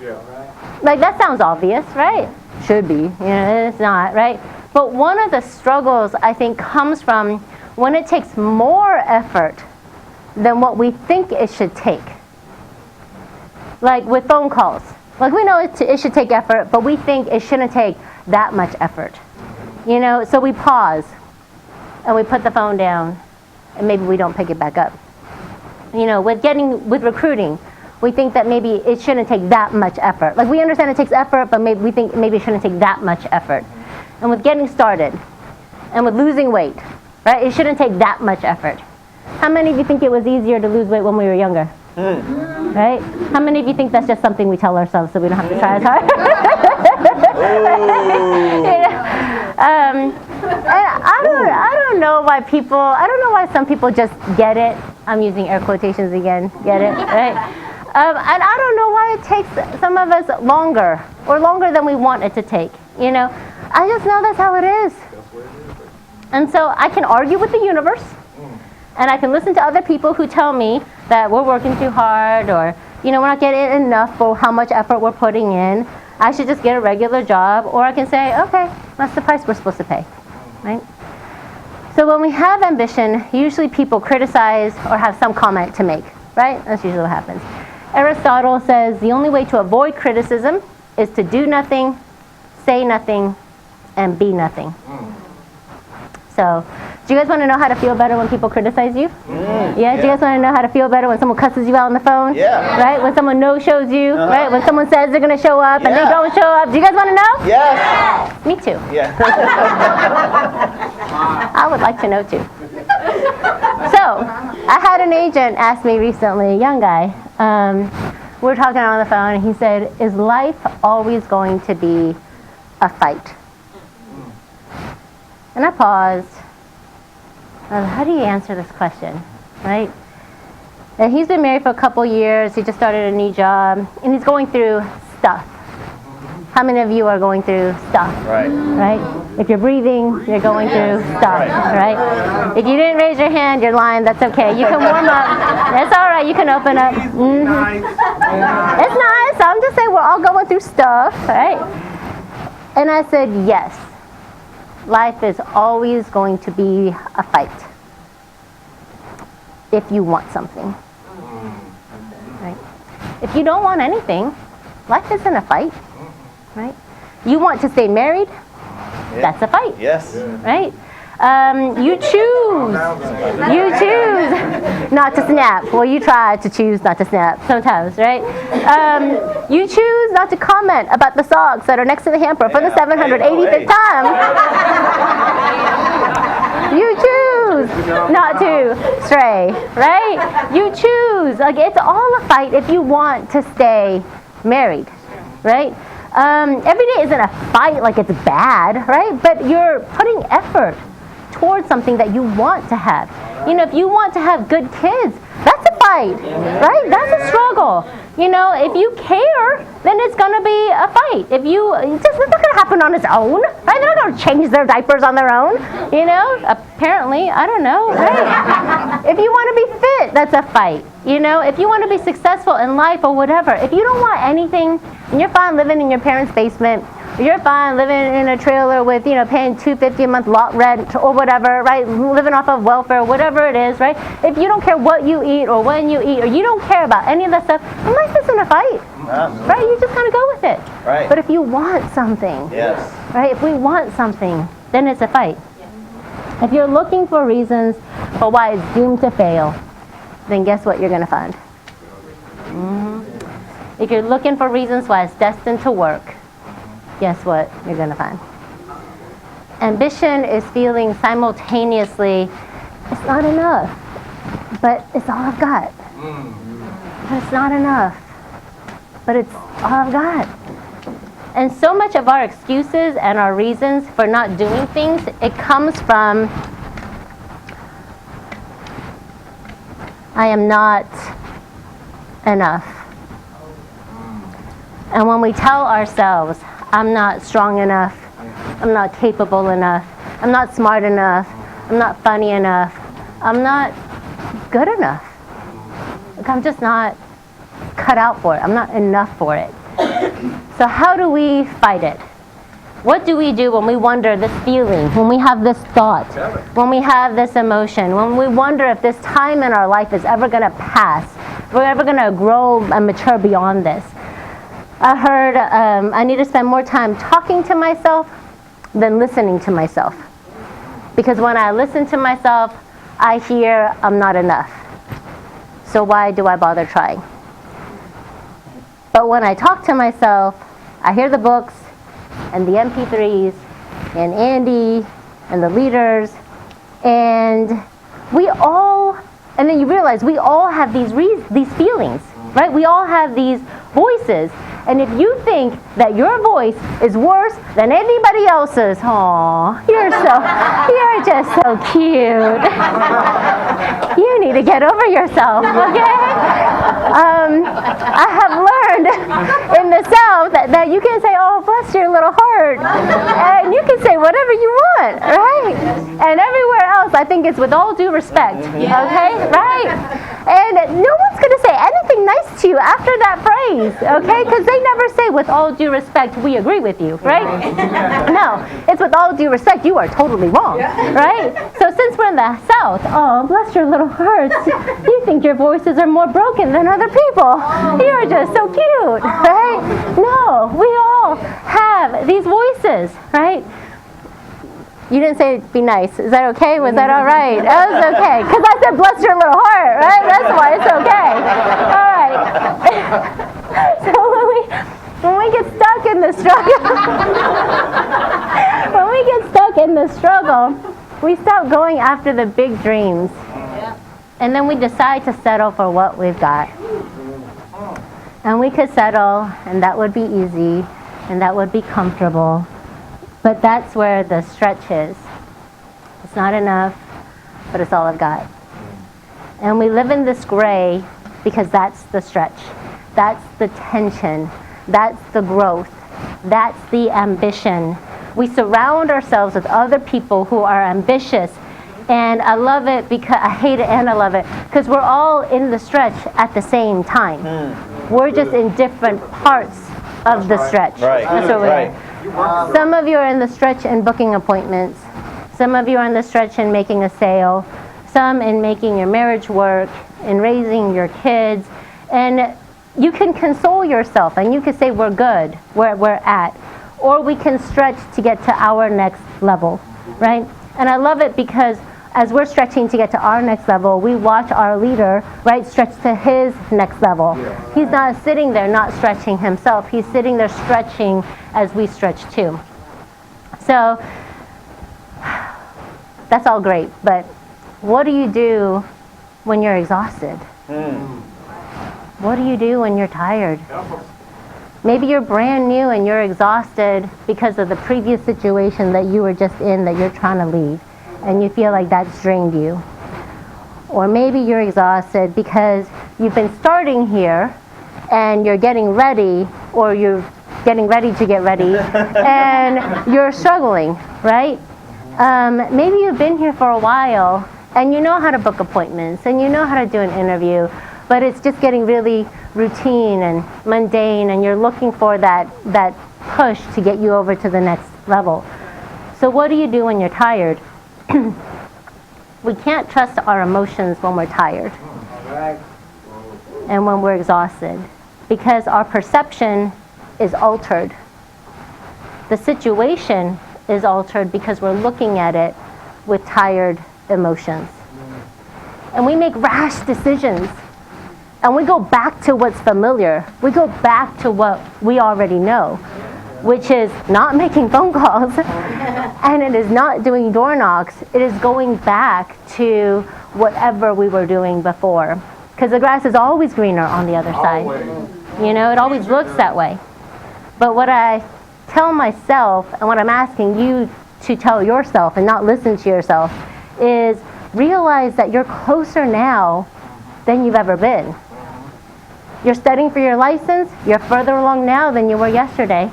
Like that sounds obvious, right? Should be, you know, it's not, right? But one of the struggles I think comes from when it takes more effort than what we think it should take. Like with phone calls. Like we know it should take effort, but we think it shouldn't take that much effort. You know, so we pause and we put the phone down. And maybe we don't pick it back up. You know, with recruiting, we think that maybe it shouldn't take that much effort. Like we understand it takes effort, but maybe we think maybe it shouldn't take that much effort. And with getting started, and with losing weight, right? It shouldn't take that much effort. How many of you think it was easier to lose weight when we were younger? Right? How many of you think that's just something we tell ourselves so we don't have to try as hard? And I don't know why some people just get it. I'm using air quotations again, get it, right? And I don't know why it takes some of us longer, or longer than we want it to take, you know? I just know that's how it is. And so I can argue with the universe, and I can listen to other people who tell me that we're working too hard, or, you know, we're not getting enough for how much effort we're putting in. I should just get a regular job, or I can say, okay, that's the price we're supposed to pay, right? So when we have ambition, usually people criticize or have some comment to make, right? That's usually what happens. Aristotle says the only way to avoid criticism is to do nothing, say nothing, and be nothing. So, do you guys want to know how to feel better when people criticize you? Yeah? Do you guys want to know how to feel better when someone cusses you out on the phone? Yeah. Right? When someone no-shows you? Right? When someone says they're going to show up and they don't show up. Do you guys want to know? Yes. Me too. Yeah. I would like to know too. So, I had an agent ask me recently, a young guy, we were talking on the phone, and he said, is life always going to be a fight? And I paused. How do you answer this question, right? And he's been married for a couple years. He just started a new job, and he's going through stuff. How many of you are going through stuff? Right. Right? If you're breathing, you're going through stuff, right? If you didn't raise your hand, you're lying. That's okay. You can warm up. That's all right. You can open up. It's nice. I'm just saying we're all going through stuff, right? And I said, yes. Life is always going to be a fight if you want something. Right? If you don't want anything, life isn't a fight. Right? You want to stay married? That's a fight. Yes. Right? You choose not to snap. Well, you try to choose not to snap sometimes, right? You choose not to comment about the socks that are next to the hamper for the 785th time. You choose not to stray, right? You choose. Like, it's all a fight if you want to stay married, right? Every day isn't a fight like it's bad, right? But you're putting effort towards something that you want to have. You know, if you want to have good kids, that's a fight, right? That's a struggle. You know, if you care, then it's going to be a fight. It's not going to happen on its own, right? They're not going to change their diapers on their own, you know? Apparently, I don't know, right? If you want to be fit, that's a fight. You know, if you want to be successful in life or whatever, if you don't want anything, and you're fine living in your parents' basement, you're fine living in a trailer with, you know, paying $250 a month lot rent or whatever, right? Living off of welfare, whatever it is, right? If you don't care what you eat or when you eat, or you don't care about any of that stuff, then life isn't a fight, right? You just kind of go with it. Right. But if you want something, Yes. right? If we want something, then it's a fight. If you're looking for reasons for why it's doomed to fail, then guess what you're going to find? If you're looking for reasons why it's destined to work, guess what you're going to find? Ambition is feeling simultaneously, it's not enough, but it's all I've got. But it's not enough, but it's all I've got. And so much of our excuses and our reasons for not doing things, it comes from, I am not enough. And when we tell ourselves, I'm not strong enough, I'm not capable enough, I'm not smart enough, I'm not funny enough, I'm not good enough. Like, I'm just not cut out for it. I'm not enough for it. So how do we fight it? What do we do when we wonder this feeling, when we have this thought, when we have this emotion, when we wonder if this time in our life is ever going to pass, if we're ever going to grow and mature beyond this? I heard I need to spend more time talking to myself than listening to myself. Because when I listen to myself, I hear I'm not enough. So why do I bother trying? But when I talk to myself, I hear the books and the MP3s and Andy and the leaders, and then you realize we all have these feelings, right? We all have these voices. And if you think that your voice is worse than anybody else's, aw, you're just so cute. You need to get over yourself, okay? I have learned in the South that you can say, oh, bless your little heart. And you can say whatever you want, right? And everywhere else, I think it's with all due respect, okay? Right? And no one's going to say anything nice to you after that phrase, okay? Because they never say, with all due respect, we agree with you, right? No, it's with all due respect, you are totally wrong, right? So since we're in the South, oh, bless your little hearts, you think your voices are more broken than other people. You're just so cute, right? No, we all have these voices, right? You didn't say be nice. Is that okay? Was that all right? That was okay. Because I said bless your little heart, right? That's why it's okay. All right. So when we get stuck in the struggle, we stop going after the big dreams. And then we decide to settle for what we've got. And we could settle, and that would be easy, and that would be comfortable. But that's where the stretch is. It's not enough, but it's all I've got. And we live in this gray because that's the stretch. That's the tension. That's the growth. That's the ambition. We surround ourselves with other people who are ambitious. And I love it because I hate it and I love it because we're all in the stretch at the same time. We're just in different parts of the stretch. Right. That's what we're in. Some of you are in the stretch in booking appointments. Some of you are in the stretch in making a sale. Some in making your marriage work, in raising your kids. And you can console yourself and you can say we're good where we're at. Or we can stretch to get to our next level, right? And I love it because as we're stretching to get to our next level, we watch our leader, right, stretch to his next level. He's not sitting there not stretching himself. He's sitting there stretching as we stretch too. So that's all great, but what do you do when you're exhausted? What do you do when you're tired? Maybe you're brand new and you're exhausted because of the previous situation that you were just in that you're trying to leave, and you feel like that's drained you. Or maybe you're exhausted because you've been starting here and you're getting ready, or you're getting ready to get ready, and you're struggling, right? Maybe you've been here for a while and you know how to book appointments and you know how to do an interview, but it's just getting really routine and mundane, and you're looking for that push to get you over to the next level. So what do you do when you're tired? We can't trust our emotions when we're tired and when we're exhausted, because our perception is altered. The situation is altered because we're looking at it with tired emotions. And we make rash decisions. And we go back to what's familiar. We go back to what we already know, which is not making phone calls, and it is not doing door knocks. It is going back to whatever we were doing before. Because the grass is always greener on the other side. You know, it always looks that way. But what I tell myself, and what I'm asking you to tell yourself and not listen to yourself, is realize that you're closer now than you've ever been. You're studying for your license. You're further along now than you were yesterday.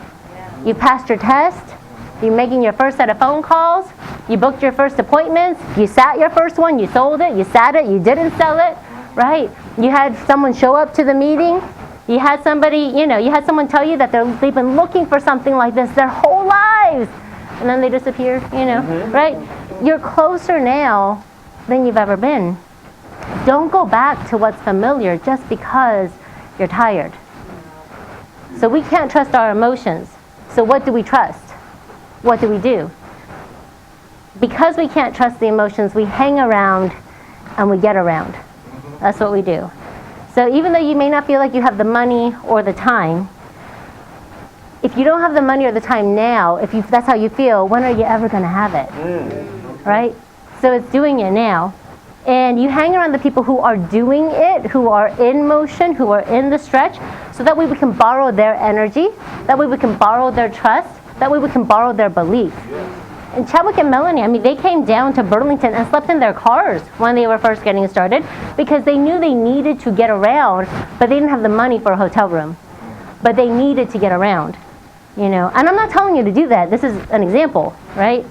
You passed your test. You're making your first set of phone calls. You booked your first appointments. You sat your first one. You sold it. You sat it. You didn't sell it. Right? You had someone show up to the meeting. You had somebody, you had someone tell you that they've been looking for something like this their whole lives. And then they disappeared, right? You're closer now than you've ever been. Don't go back to what's familiar just because you're tired. So we can't trust our emotions. So what do we trust? What do we do? Because we can't trust the emotions, we hang around and we get around. That's what we do. So even though you may not feel like you have the money or the time, if you don't have the money or the time now, if that's how you feel, when are you ever going to have it? Right? So it's doing it now. And you hang around the people who are doing it, who are in motion, who are in the stretch, so that way we can borrow their energy, that way we can borrow their trust, that way we can borrow their belief. And Chadwick and Melanie, they came down to Burlington and slept in their cars when they were first getting started because they knew they needed to get around, but they didn't have the money for a hotel room. But they needed to get around, And I'm not telling you to do that. This is an example, right?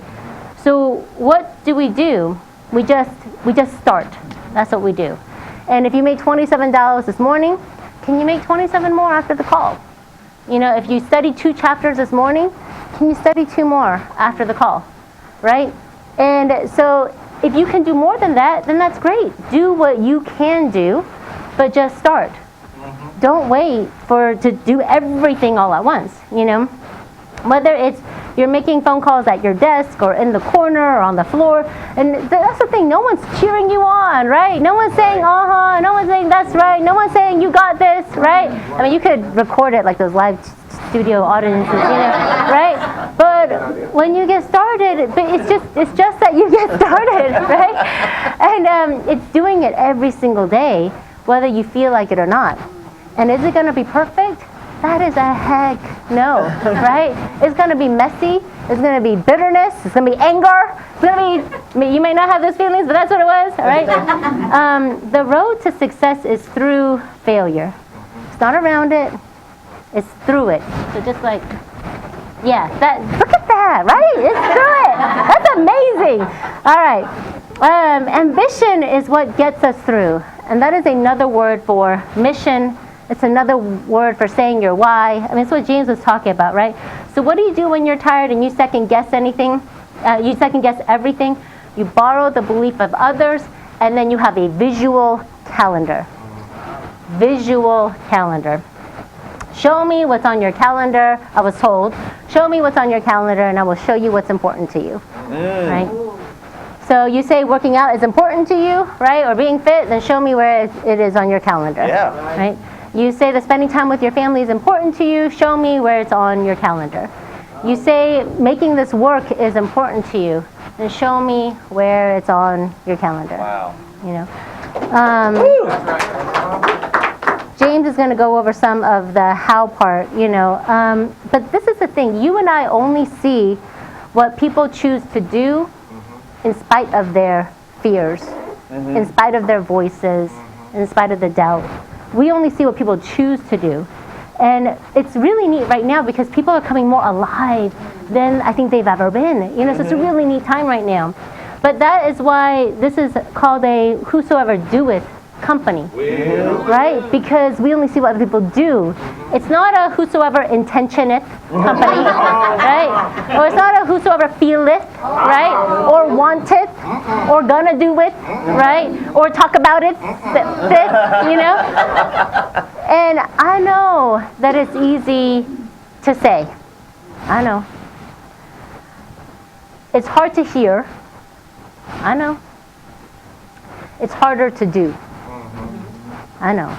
So what do? We just start. That's what we do. And if you made $27 this morning, can you make 27 more after the call? If you studied 2 chapters this morning, can you study 2 more after the call? Right? And so if you can do more than that, then that's great. Do what you can do, but just start. Don't wait to do everything all at once, Whether it's you're making phone calls at your desk or in the corner or on the floor. And that's the thing. No one's cheering you on, right? No one's saying, uh-huh. No one's saying, that's right. No one's saying, you got this, right? You could record it like those live studio audiences, right? But when you get started, it's just that you get started, right? And it's doing it every single day, whether you feel like it or not. And is it going to be perfect? That is a heck no, right? It's going to be messy. It's going to be bitterness. It's going to be anger. It's going to be, you may not have those feelings, but that's what it was, all right? The road to success is through failure. It's not around it. It's through it. So just like Yeah, look at that, right? It's through it. That's amazing. All right. Ambition is what gets us through. And that is another word for mission. It's another word for saying your why. I mean, it's what James was talking about, right? So what do you do when you're tired and you second guess anything? You second guess everything. You borrow the belief of others, and then you have a visual calendar. Visual calendar. Show me what's on your calendar, I was told. Show me what's on your calendar, and I will show you what's important to you. Right? So you say working out is important to you, right? Or being fit, then show me where it is on your calendar. Yeah. Right? You say that spending time with your family is important to you, show me where it's on your calendar. You say making this work is important to you, then show me where it's on your calendar. Wow. You know. James is going to go over some of the how part, you know. But this is the thing. You and I only see what people choose to do in spite of their fears, in spite of their voices, in spite of the doubt. We only see what people choose to do. And it's really neat right now because people are coming more alive than I think they've ever been. You know, so it's a really neat time right now. But that is why this is called a whosoever doeth company, right? Because we only see what other people do. It's not a whosoever intentioneth company, right? Or it's not a whosoever feeleth, right? Or wanteth, or gonna do it, right? Or talk about it, you know? And I know that it's easy to say. I know. It's hard to hear. I know. It's harder to do. I know.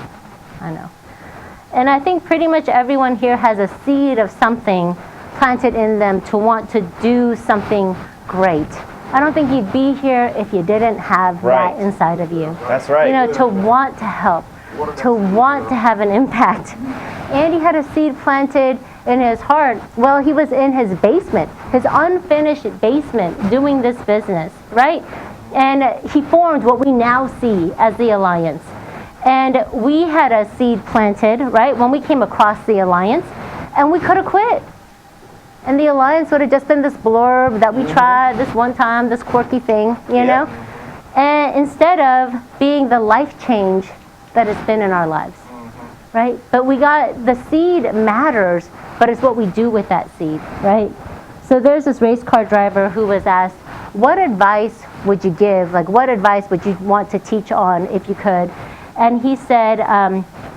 And I think pretty much everyone here has a seed of something planted in them to want to do something great. I don't think you'd be here if you didn't have that inside of you. That's right. You know, to want to help, to want to have an impact. Andy had a seed planted in his heart. Well, he was in his basement, his unfinished basement, doing this business, right? And he formed what we now see as the Alliance. And we had a seed planted, right, when we came across the Alliance, and we could have quit. And the Alliance would have just been this blurb that we tried this one time, this quirky thing, you know? And instead of being the life change that it's been in our lives, right? But we got, the seed matters, but it's what we do with that seed, right? So there's this race car driver who was asked, what advice would you give? Like, what advice would you want to teach on if you could? And he said,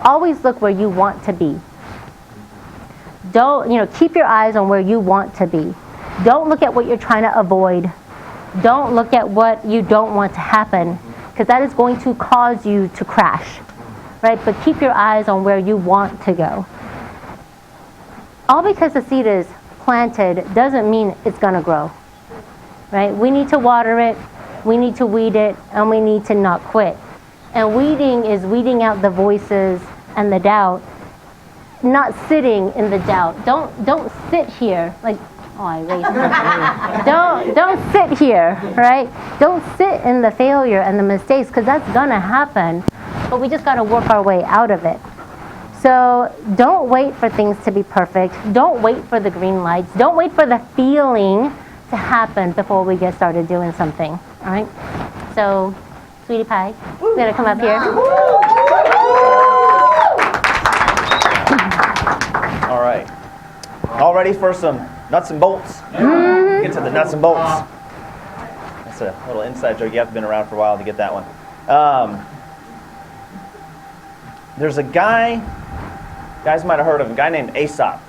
always look where you want to be. Don't, you know, keep your eyes on where you want to be. Don't look at what you're trying to avoid. Don't look at what you don't want to happen, because that is going to cause you to crash, right? But keep your eyes on where you want to go. All because the seed is planted doesn't mean it's going to grow, right? We need to water it, we need to weed it, and we need to not quit. And weeding is weeding out the voices and the doubt, not sitting in the doubt. Don't sit here like, oh, I erased. Don't sit here, right? Don't sit in the failure and the mistakes, because that's gonna happen. But we just gotta work our way out of it. So don't wait for things to be perfect. Don't wait for the green lights. Don't wait for the feeling to happen before we get started doing something. All right? So, Sweetie Pie, you're gonna come up here. All right. All ready for some nuts and bolts? Get to the nuts and bolts. That's a little inside joke. You have been around for a while to get that one. There's a guy, guys might have heard of him, a guy named Aesop.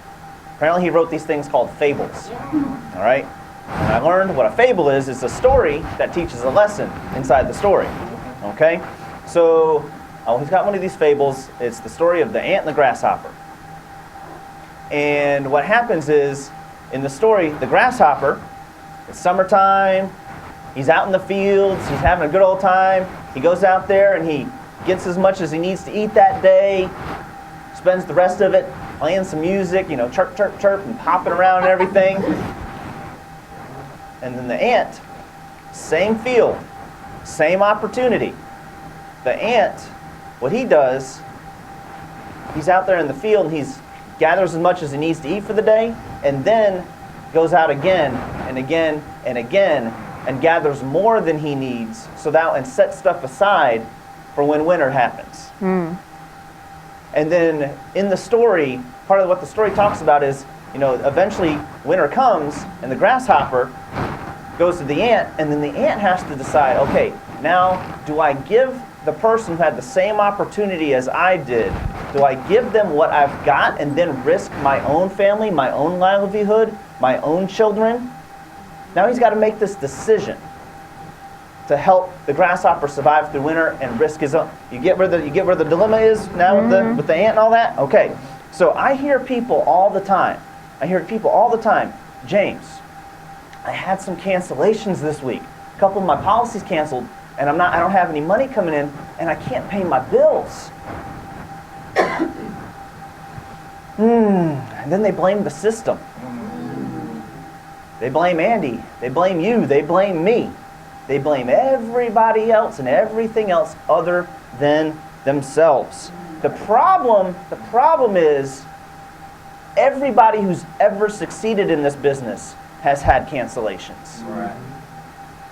Apparently he wrote these things called fables. All right? And I learned what a fable is a story that teaches a lesson inside the story. Okay? So, he's got one of these fables. It's the story of the ant and the grasshopper. And what happens is, in the story, the grasshopper, it's summertime, he's out in the fields, he's having a good old time. He goes out there and he gets as much as he needs to eat that day, spends the rest of it playing some music, you know, chirp, chirp, chirp, and popping around and everything. And then the ant, same field, same opportunity. The ant, what he does, he's out there in the field and he's gathers as much as he needs to eat for the day, and then goes out again and again and again and gathers more than he needs and sets stuff aside for when winter happens. And then in the story, part of what the story talks about is, eventually winter comes and the grasshopper goes to the ant, and then the ant has to decide, okay, now do I give the person who had the same opportunity as I did, do I give them what I've got and then risk my own family, my own livelihood, my own children? Now he's got to make this decision to help the grasshopper survive through winter and risk his own. You get where the dilemma is now with the ant and all that? Okay. So I hear people all the time. James, I had some cancellations this week. A couple of my policies canceled, and I don't have any money coming in, and I can't pay my bills. And then they blame the system. They blame Andy. They blame you. They blame me. They blame everybody else and everything else other than themselves. The problem is everybody who's ever succeeded in this business has had cancellations. Right.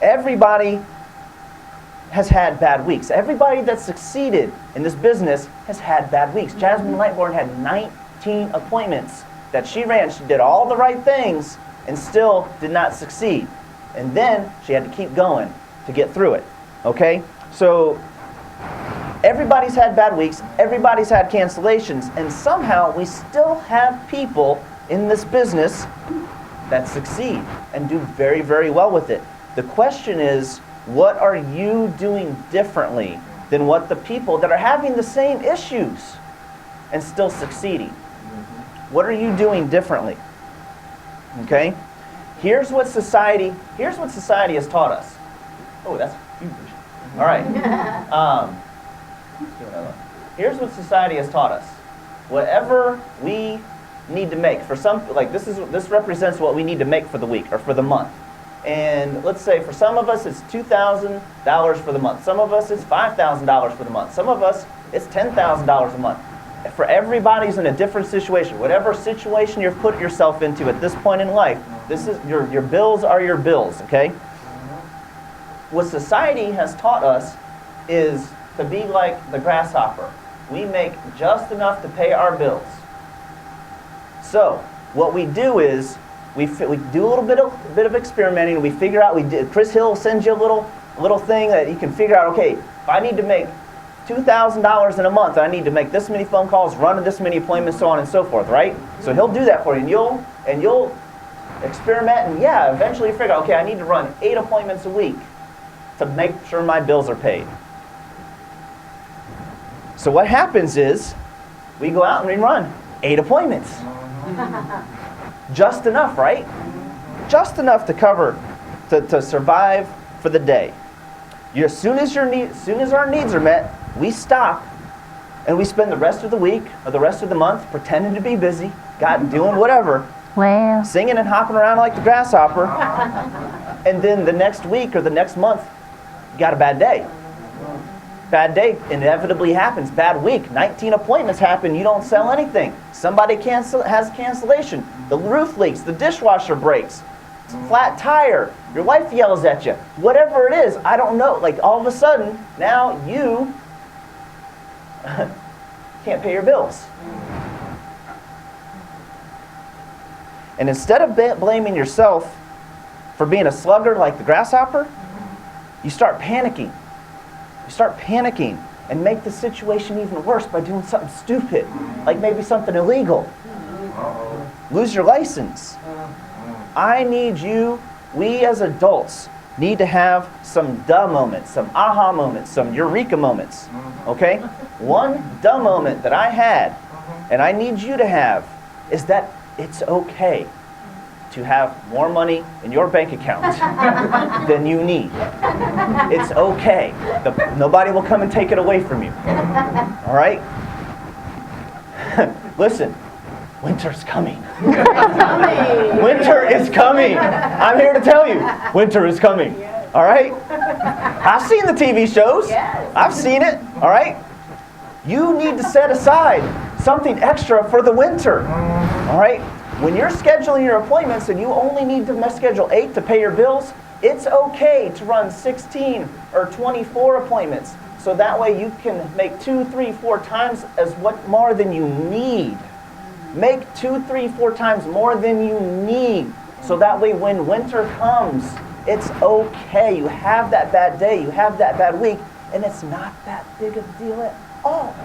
Everybody has had bad weeks. Everybody that succeeded in this business has had bad weeks. Jasmine Lightborn had 19 appointments that she ran. She did all the right things and still did not succeed. And then she had to keep going to get through it. Okay? So everybody's had bad weeks. Everybody's had cancellations. And somehow we still have people in this business that succeed and do very, very well with it. The question is, what are you doing differently than what the people that are having the same issues and still succeeding? What are you doing differently? Okay? Here's what society has taught us. Oh, that's huge. All right. Here's what society has taught us. Whatever we need to make for some, like this represents what we need to make for the week or for the month. And let's say for some of us it's $2,000 for the month. Some of us it's $5,000 for the month. Some of us it's $10,000 a month. For everybody's in a different situation. Whatever situation you've put yourself into at this point in life, this is your bills are your bills, okay? What society has taught us is to be like the grasshopper. We make just enough to pay our bills. So what we do is we do a little bit of experimenting. We figure out. Chris Hill sends you a little thing that you can figure out. Okay, if I need to make $2,000 in a month, I need to make this many phone calls, run this many appointments, so on and so forth, right? So he'll do that for you, and you'll experiment, and eventually you figure out, okay, I need to run 8 appointments a week to make sure my bills are paid. So what happens is we go out and we run 8 appointments. Just enough, right? Just enough to cover, to survive for the day. As soon as our needs are met, we stop and we spend the rest of the week or the rest of the month pretending to be busy, doing whatever, singing and hopping around like the grasshopper, and then the next week or the next month, you got a bad day. Bad day inevitably happens. Bad week. 19 appointments happen. You don't sell anything. Somebody has cancellation. The roof leaks. The dishwasher breaks. Flat tire. Your wife yells at you. Whatever it is, I don't know. Like all of a sudden, now you can't pay your bills. And instead of blaming yourself for being a sluggard like the grasshopper, you start panicking. You start panicking and make the situation even worse by doing something stupid, like maybe something illegal. Lose your license. We as adults need to have some duh moments, some aha moments, some eureka moments. Okay? One duh moment that I had, and I need you to have, is that it's okay to have more money in your bank account than you need. It's okay. Nobody will come and take it away from you. All right? Listen, winter's coming. Winter is coming. I'm here to tell you, winter is coming. All right? I've seen the TV shows. I've seen it. All right? You need to set aside something extra for the winter. All right? When you're scheduling your appointments and you only need to schedule 8 to pay your bills, it's okay to run 16 or 24 appointments. So that way you can make 2, 3, 4 times as what more than you need. Make 2, 3, 4 times more than you need. So that way when winter comes, it's okay. You have that bad day, you have that bad week, and it's not that big of a deal at all.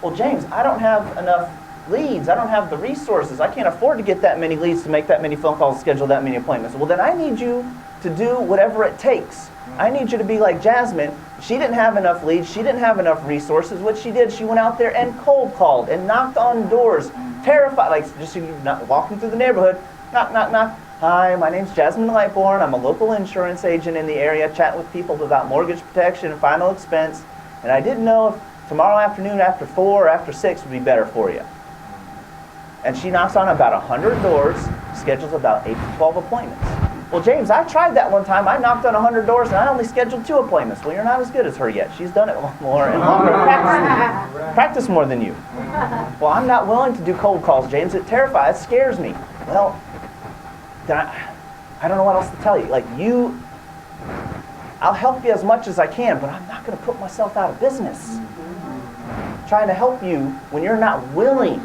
Well, James, I don't have enough leads. I don't have the resources. I can't afford to get that many leads to make that many phone calls, schedule that many appointments. Well, then I need you to do whatever it takes. I need you to be like Jasmine. She didn't have enough leads. She didn't have enough resources. What she did, she went out there and cold called and knocked on doors, terrified, like just not walking through the neighborhood. Knock, knock, knock. Hi, my name's Jasmine Lightborn. I'm a local insurance agent in the area, chatting with people about mortgage protection and final expense. And I didn't know if tomorrow afternoon after 4 or after 6 would be better for you. And she knocks on about 100 doors, schedules about 8 to 12 appointments. Well, James, I tried that one time. I knocked on 100 doors and I only scheduled 2 appointments. Well, you're not as good as her yet. She's done it more and longer. Practice more than you. Well, I'm not willing to do cold calls, James. It terrifies, it scares me. Well, then I don't know what else to tell you. Like I'll help you as much as I can, but I'm not going to put myself out of business. Trying to help you when you're not willing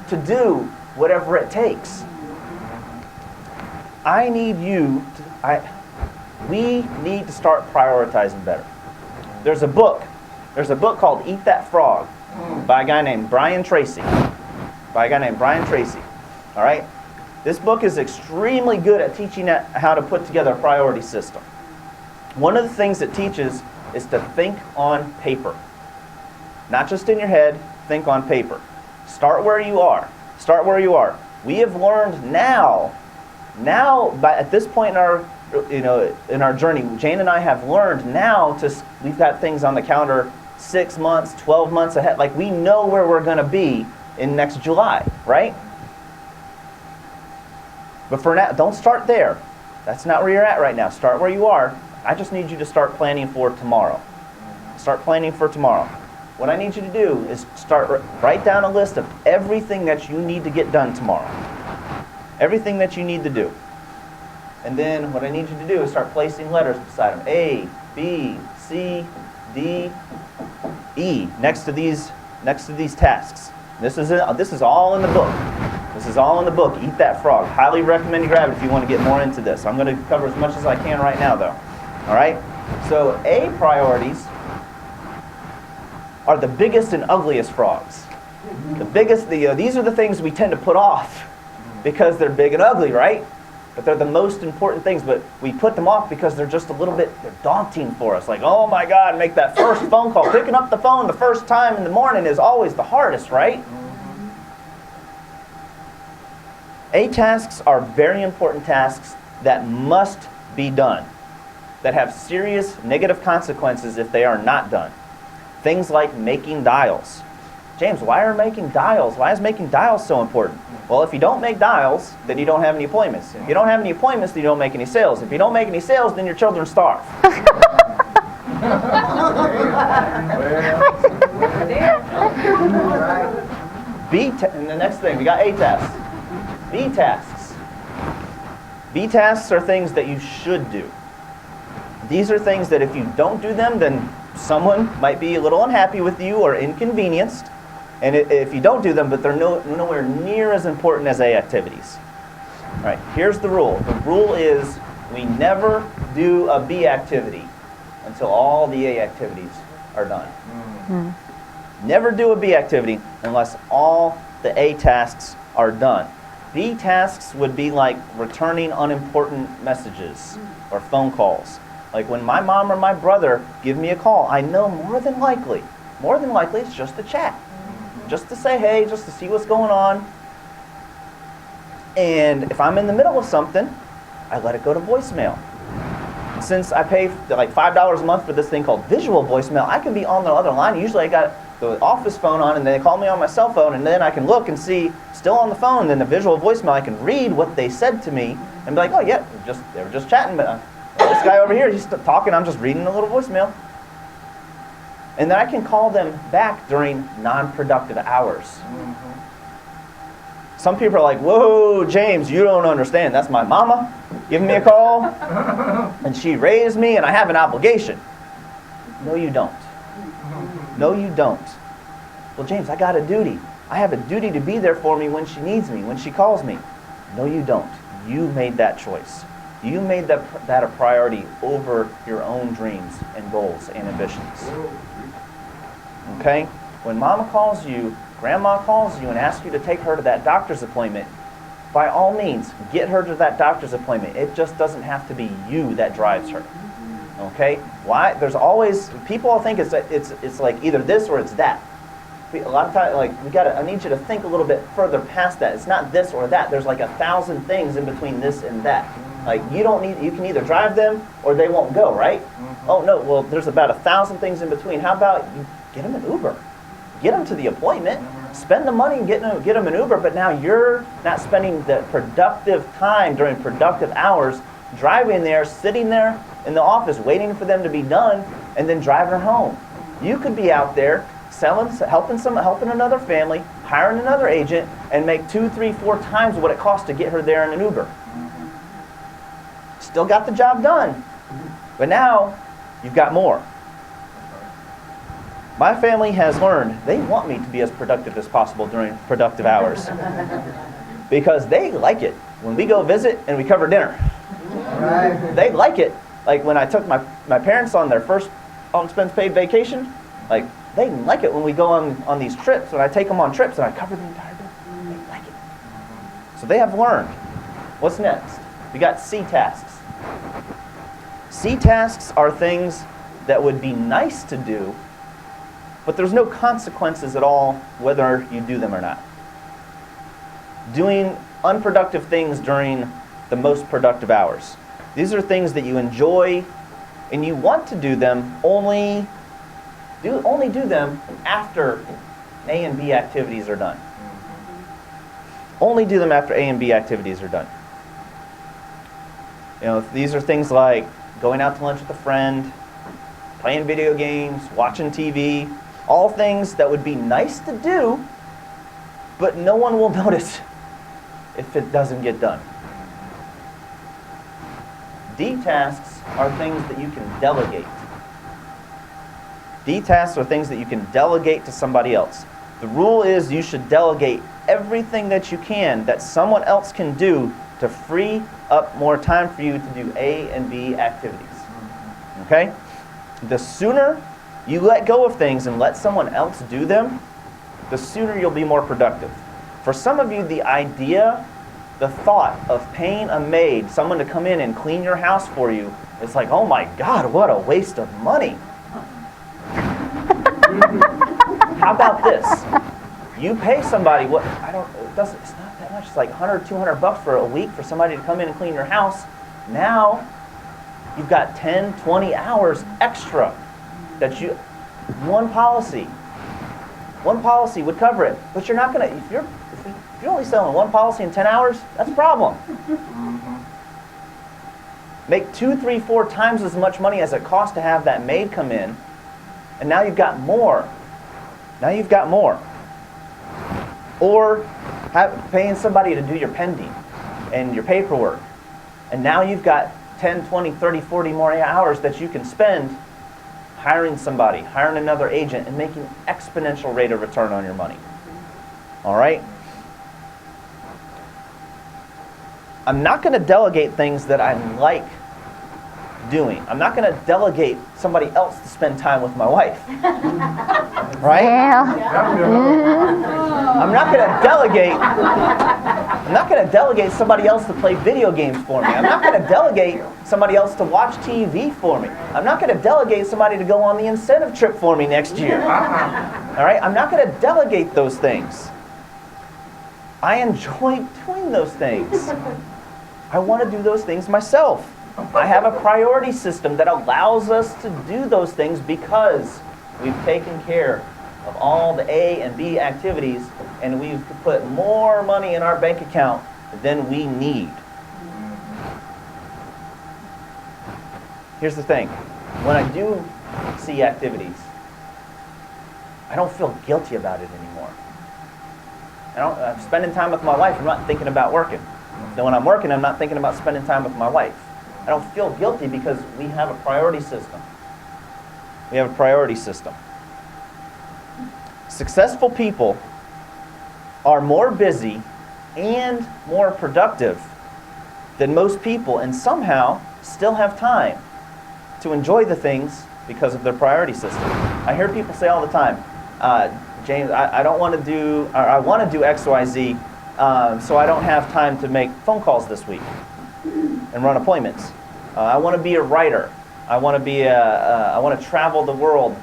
to do whatever it takes. I need you we need to start prioritizing better. There's a book called Eat That Frog by a guy named Brian Tracy. All right? This book is extremely good at teaching how to put together a priority system. One of the things it teaches is to think on paper. Not just in your head, think on paper. Start where you are. We have learned now, at this point in our journey, Jane and I have learned now we've got things on the calendar 6 months, 12 months ahead. Like we know where we're going to be in next July, right? But for now, don't start there. That's not where you're at right now. Start where you are. I just need you to start planning for tomorrow. What I need you to do is write down a list of everything that you need to get done tomorrow. Everything that you need to do. And then what I need you to do is start placing letters beside them. A, B, C, D, E, next to these tasks. This is all in the book. Eat That Frog. Highly recommend you grab it if you want to get more into this. I'm going to cover as much as I can right now, though. All right? So A priorities are the biggest and ugliest frogs. These are the things we tend to put off because they're big and ugly, right? But they're the most important things, but we put them off because they're just they're daunting for us. Like, oh my God, make that first phone call. Picking up the phone the first time in the morning is always the hardest, right? A tasks are very important tasks that must be done, that have serious negative consequences if they are not done. Things like making dials. James, why is making dials so important? Well, if you don't make dials, then you don't have any appointments. If you don't have any appointments, then you don't make any sales. If you don't make any sales, then your children starve. And the next thing, we got A tasks. B tasks. B tasks are things that you should do. These are things that if you don't do them, then someone might be a little unhappy with you or inconvenienced. And if you don't do them, but they're nowhere near as important as A activities. All right, here's the rule. The rule is we never do a B activity until all the A activities are done. Mm-hmm. Never do a B activity unless all the A tasks are done. B tasks would be like returning unimportant messages or phone calls. Like when my mom or my brother give me a call, I know more than likely it's just a chat. Just to say hey, just to see what's going on. And if I'm in the middle of something, I let it go to voicemail. Since I pay like $5 a month for this thing called visual voicemail, I can be on the other line. Usually I got the office phone on and they call me on my cell phone and then I can look and see, still on the phone, and then the visual voicemail, I can read what they said to me and be like, oh yeah, they were just chatting, but this guy over here, he's talking, I'm just reading a little voicemail. And then I can call them back during non-productive hours. Some people are like, whoa, James, you don't understand. That's my mama giving me a call, and she raised me, and I have an obligation. No, you don't. No, you don't. Well, James, I got a duty. I have a duty to be there for me when she needs me, when she calls me. No, you don't. You made that choice. You made that a priority over your own dreams and goals and ambitions. Okay? When mama calls you, grandma calls you and asks you to take her to that doctor's appointment, by all means, get her to that doctor's appointment. It just doesn't have to be you that drives her. Okay? Why? There's always, people all think it's like either this or it's that. A lot of times, like, I need you to think a little bit further past that. It's not this or that. There's like 1,000 things in between this and that. Like, you can either drive them or they won't go, right? Oh no, well, there's about 1,000 things in between. How about you get them an Uber? Get them to the appointment, spend the money and get them an Uber, but now you're not spending the productive time during productive hours driving there, sitting there in the office waiting for them to be done, and then driving her home. You could be out there helping another family, hiring another agent, and make 2, 3, 4 times what it costs to get her there in an Uber. Still got the job done, but now you've got more. My family has learned they want me to be as productive as possible during productive hours because they like it when we go visit and we cover dinner. They like it. Like when I took my parents on their first all-expense paid vacation, like they like it when we go on these trips, when I take them on trips and I cover the entire dinner. They like it. So they have learned. What's next? We got C tasks. C tasks are things that would be nice to do, but there's no consequences at all whether you do them or not. Doing unproductive things during the most productive hours. These are things that you enjoy and you want to do them, only do them after A and B activities are done. Only do them after A and B activities are done. You know, these are things like going out to lunch with a friend, playing video games, watching TV, all things that would be nice to do, but no one will notice if it doesn't get done. D tasks are things that you can delegate. D tasks are things that you can delegate to somebody else. The rule is you should delegate everything that you can that someone else can do to free up more time for you to do A and B activities. Okay? The sooner you let go of things and let someone else do them, the sooner you'll be more productive. For some of you, the thought of paying a maid, someone to come in and clean your house for you, it's like, oh my God, what a waste of money. How about this? You pay somebody it's not that much. It's like $100, $200 for a week for somebody to come in and clean your house. Now you've got 10, 20 hours extra that one policy would cover it. But you're not gonna, if you're only selling one policy in 10 hours, that's a problem. Make 2, 3, 4 times as much money as it costs to have that maid come in, and now you've got more. Or paying somebody to do your pending and your paperwork. And now you've got 10, 20, 30, 40 more hours that you can spend hiring somebody, hiring another agent, and making exponential rate of return on your money. All right? I'm not going to delegate things that I like doing. I'm not going to delegate somebody else to spend time with my wife. Right? Yeah. I'm not going to delegate somebody else to play video games for me. I'm not going to delegate somebody else to watch TV for me. I'm not going to delegate somebody to go on the incentive trip for me next year. All right? I'm not going to delegate those things. I enjoy doing those things. I want to do those things myself. I have a priority system that allows us to do those things because we've taken care of all the A and B activities and we've put more money in our bank account than we need. Here's the thing. When I do C activities, I don't feel guilty about it anymore. I'm spending time with my wife. I'm not thinking about working. So when I'm working, I'm not thinking about spending time with my wife. I don't feel guilty because we have a priority system. We have a priority system. Successful people are more busy and more productive than most people, and somehow still have time to enjoy the things because of their priority system. I hear people say all the time, James, I don't want to do, or I want to do X, Y, Z, so I don't have time to make phone calls this week and run appointments. I want to be a writer. I want to travel the world.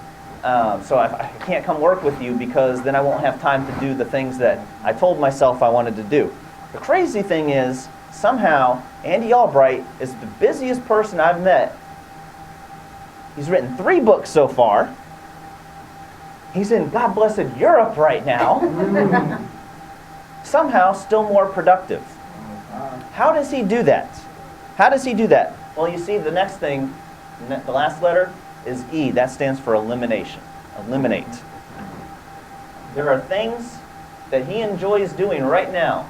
So I can't come work with you because then I won't have time to do the things that I told myself I wanted to do. The crazy thing is, somehow, Andy Albright is the busiest person I've met. He's written 3 books so far. He's in God blessed Europe right now. Somehow still more productive. How does he do that? How does he do that? Well, you see, the next thing, the last letter is E. That stands for elimination. Eliminate. There are things that he enjoys doing right now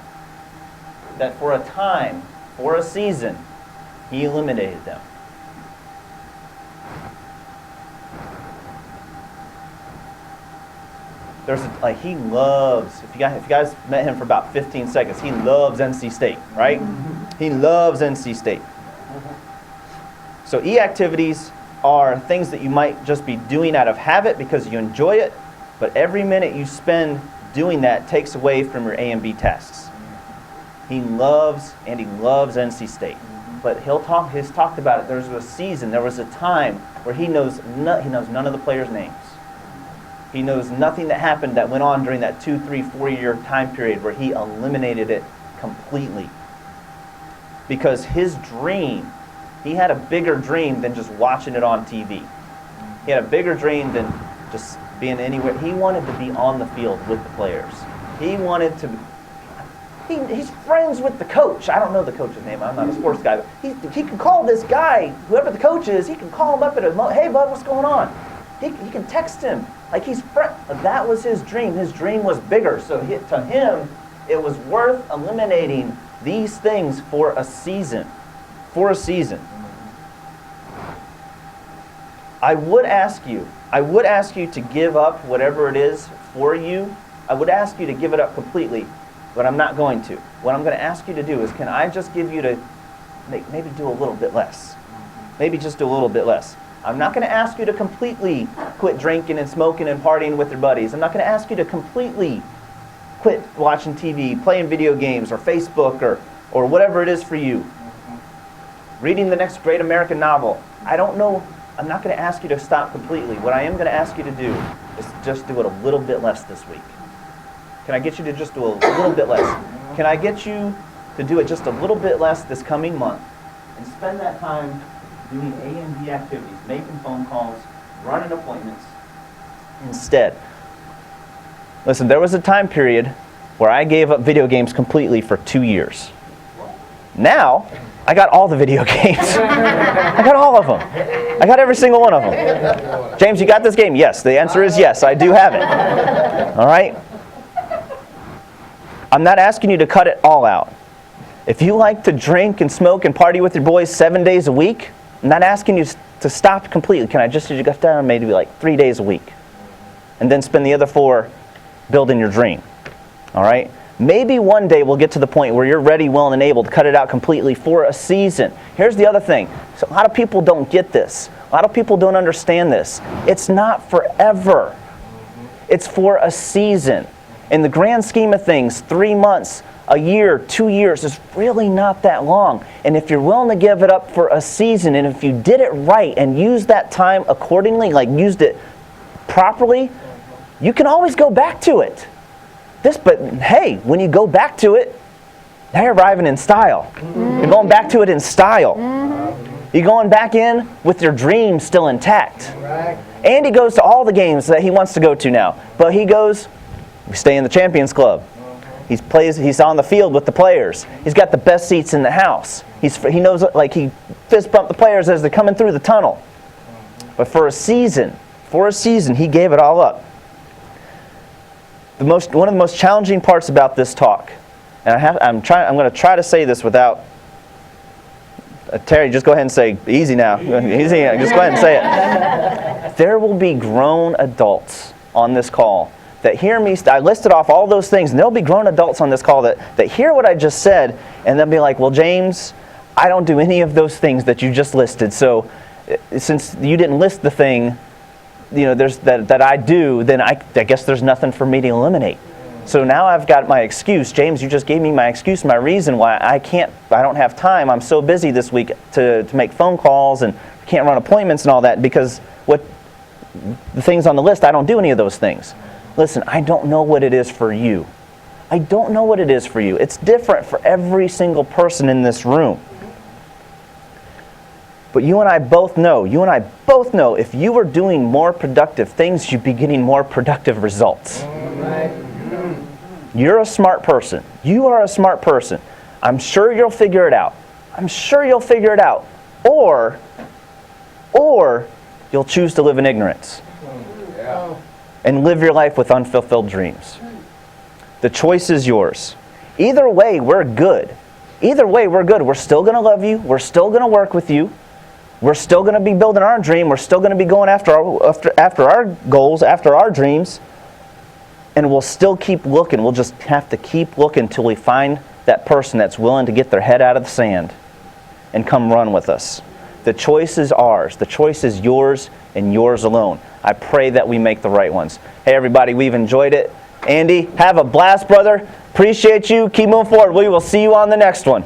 that for a time, for a season, he eliminated them. He loves, if you guys met him for about 15 seconds, he loves NC State, right? He loves NC State. So E activities are things that you might just be doing out of habit because you enjoy it, but every minute you spend doing that takes away from your A and B tasks. He loves NC State. But he's talked about it. There was a season, there was a time where he knows none of the players' names. He knows nothing that happened that went on during that 2, 3, 4 year time period where he eliminated it completely. Because his dream, he had a bigger dream than just watching it on TV. He had a bigger dream than just being anywhere. He wanted to be on the field with the players. He wanted to. He's friends with the coach. I don't know the coach's name. I'm not a sports guy. But he can call this guy, whoever the coach is, he can call him up at a moment. Hey, bud, what's going on? He can text him. Like he's friend. That was his dream. His dream was bigger. So to him, it was worth eliminating these things for a season. For a season. I would ask you to give up whatever it is for you. I would ask you to give it up completely, but I'm not going to. What I'm going to ask you to do is, can I just give you to maybe do a little bit less? Maybe just do a little bit less. I'm not going to ask you to completely quit drinking and smoking and partying with your buddies. I'm not going to ask you to completely quit watching TV, playing video games, or Facebook, or whatever it is for you. Reading the next great American novel. I don't know. I'm not going to ask you to stop completely. What I am going to ask you to do is just do it a little bit less this week. Can I get you to just do a little bit less? Can I get you to do it just a little bit less this coming month and spend that time doing A and B activities, making phone calls, running appointments instead? Listen, there was a time period where I gave up video games completely for 2 years. Now, I got all the video games. I got all of them. I got every single one of them. James, you got this game? Yes. The answer is yes. I do have it. All right? I'm not asking you to cut it all out. If you like to drink and smoke and party with your boys 7 days a week, I'm not asking you to stop completely. Can I just get you down maybe like 3 days a week? And then spend the other 4 building your dream. All right? Maybe one day we'll get to the point where you're ready, willing, and able to cut it out completely for a season. Here's the other thing. So a lot of people don't get this. A lot of people don't understand this. It's not forever. It's for a season. In the grand scheme of things, 3 months, a year, 2 years is really not that long. And if you're willing to give it up for a season, and if you did it right and used that time accordingly, like used it properly, you can always go back to it. But hey, when you go back to it, now you're arriving in style. You're going back to it in style. You're going back in with your dream still intact. Andy goes to all the games that he wants to go to now. But we stay in the Champions Club. He's on the field with the players. He's got the best seats in the house. He knows, like, he fist bump the players as they're coming through the tunnel. But for a season, he gave it all up. one of the most challenging parts about this talk, and I'm going to try to say this without, Terry, just go ahead and say, easy now. Easy, just go ahead and say it. There will be grown adults on this call that hear me. I listed off all those things, and there'll be grown adults on this call that hear what I just said, and they'll be like, well, James, I don't do any of those things that you just listed. So since you didn't list the thing, that I do, then I guess there's nothing for me to eliminate. So now I've got my excuse. James, you just gave me my excuse, my reason why I don't have time. I'm so busy this week to make phone calls and can't run appointments and all that because the things on the list, I don't do any of those things. Listen, I don't know what it is for you. I don't know what it is for you. It's different for every single person in this room. But you and I both know, if you were doing more productive things, you'd be getting more productive results. You're a smart person. You are a smart person. I'm sure you'll figure it out. Or you'll choose to live in ignorance and live your life with unfulfilled dreams. The choice is yours. Either way, we're good. We're still going to love you. We're still going to work with you. We're still going to be building our dream. We're still going to be going after our goals, after our dreams. And we'll still keep looking. We'll just have to keep looking until we find that person that's willing to get their head out of the sand and come run with us. The choice is ours. The choice is yours and yours alone. I pray that we make the right ones. Hey, everybody, we've enjoyed it. Andy, have a blast, brother. Appreciate you. Keep moving forward. We will see you on the next one.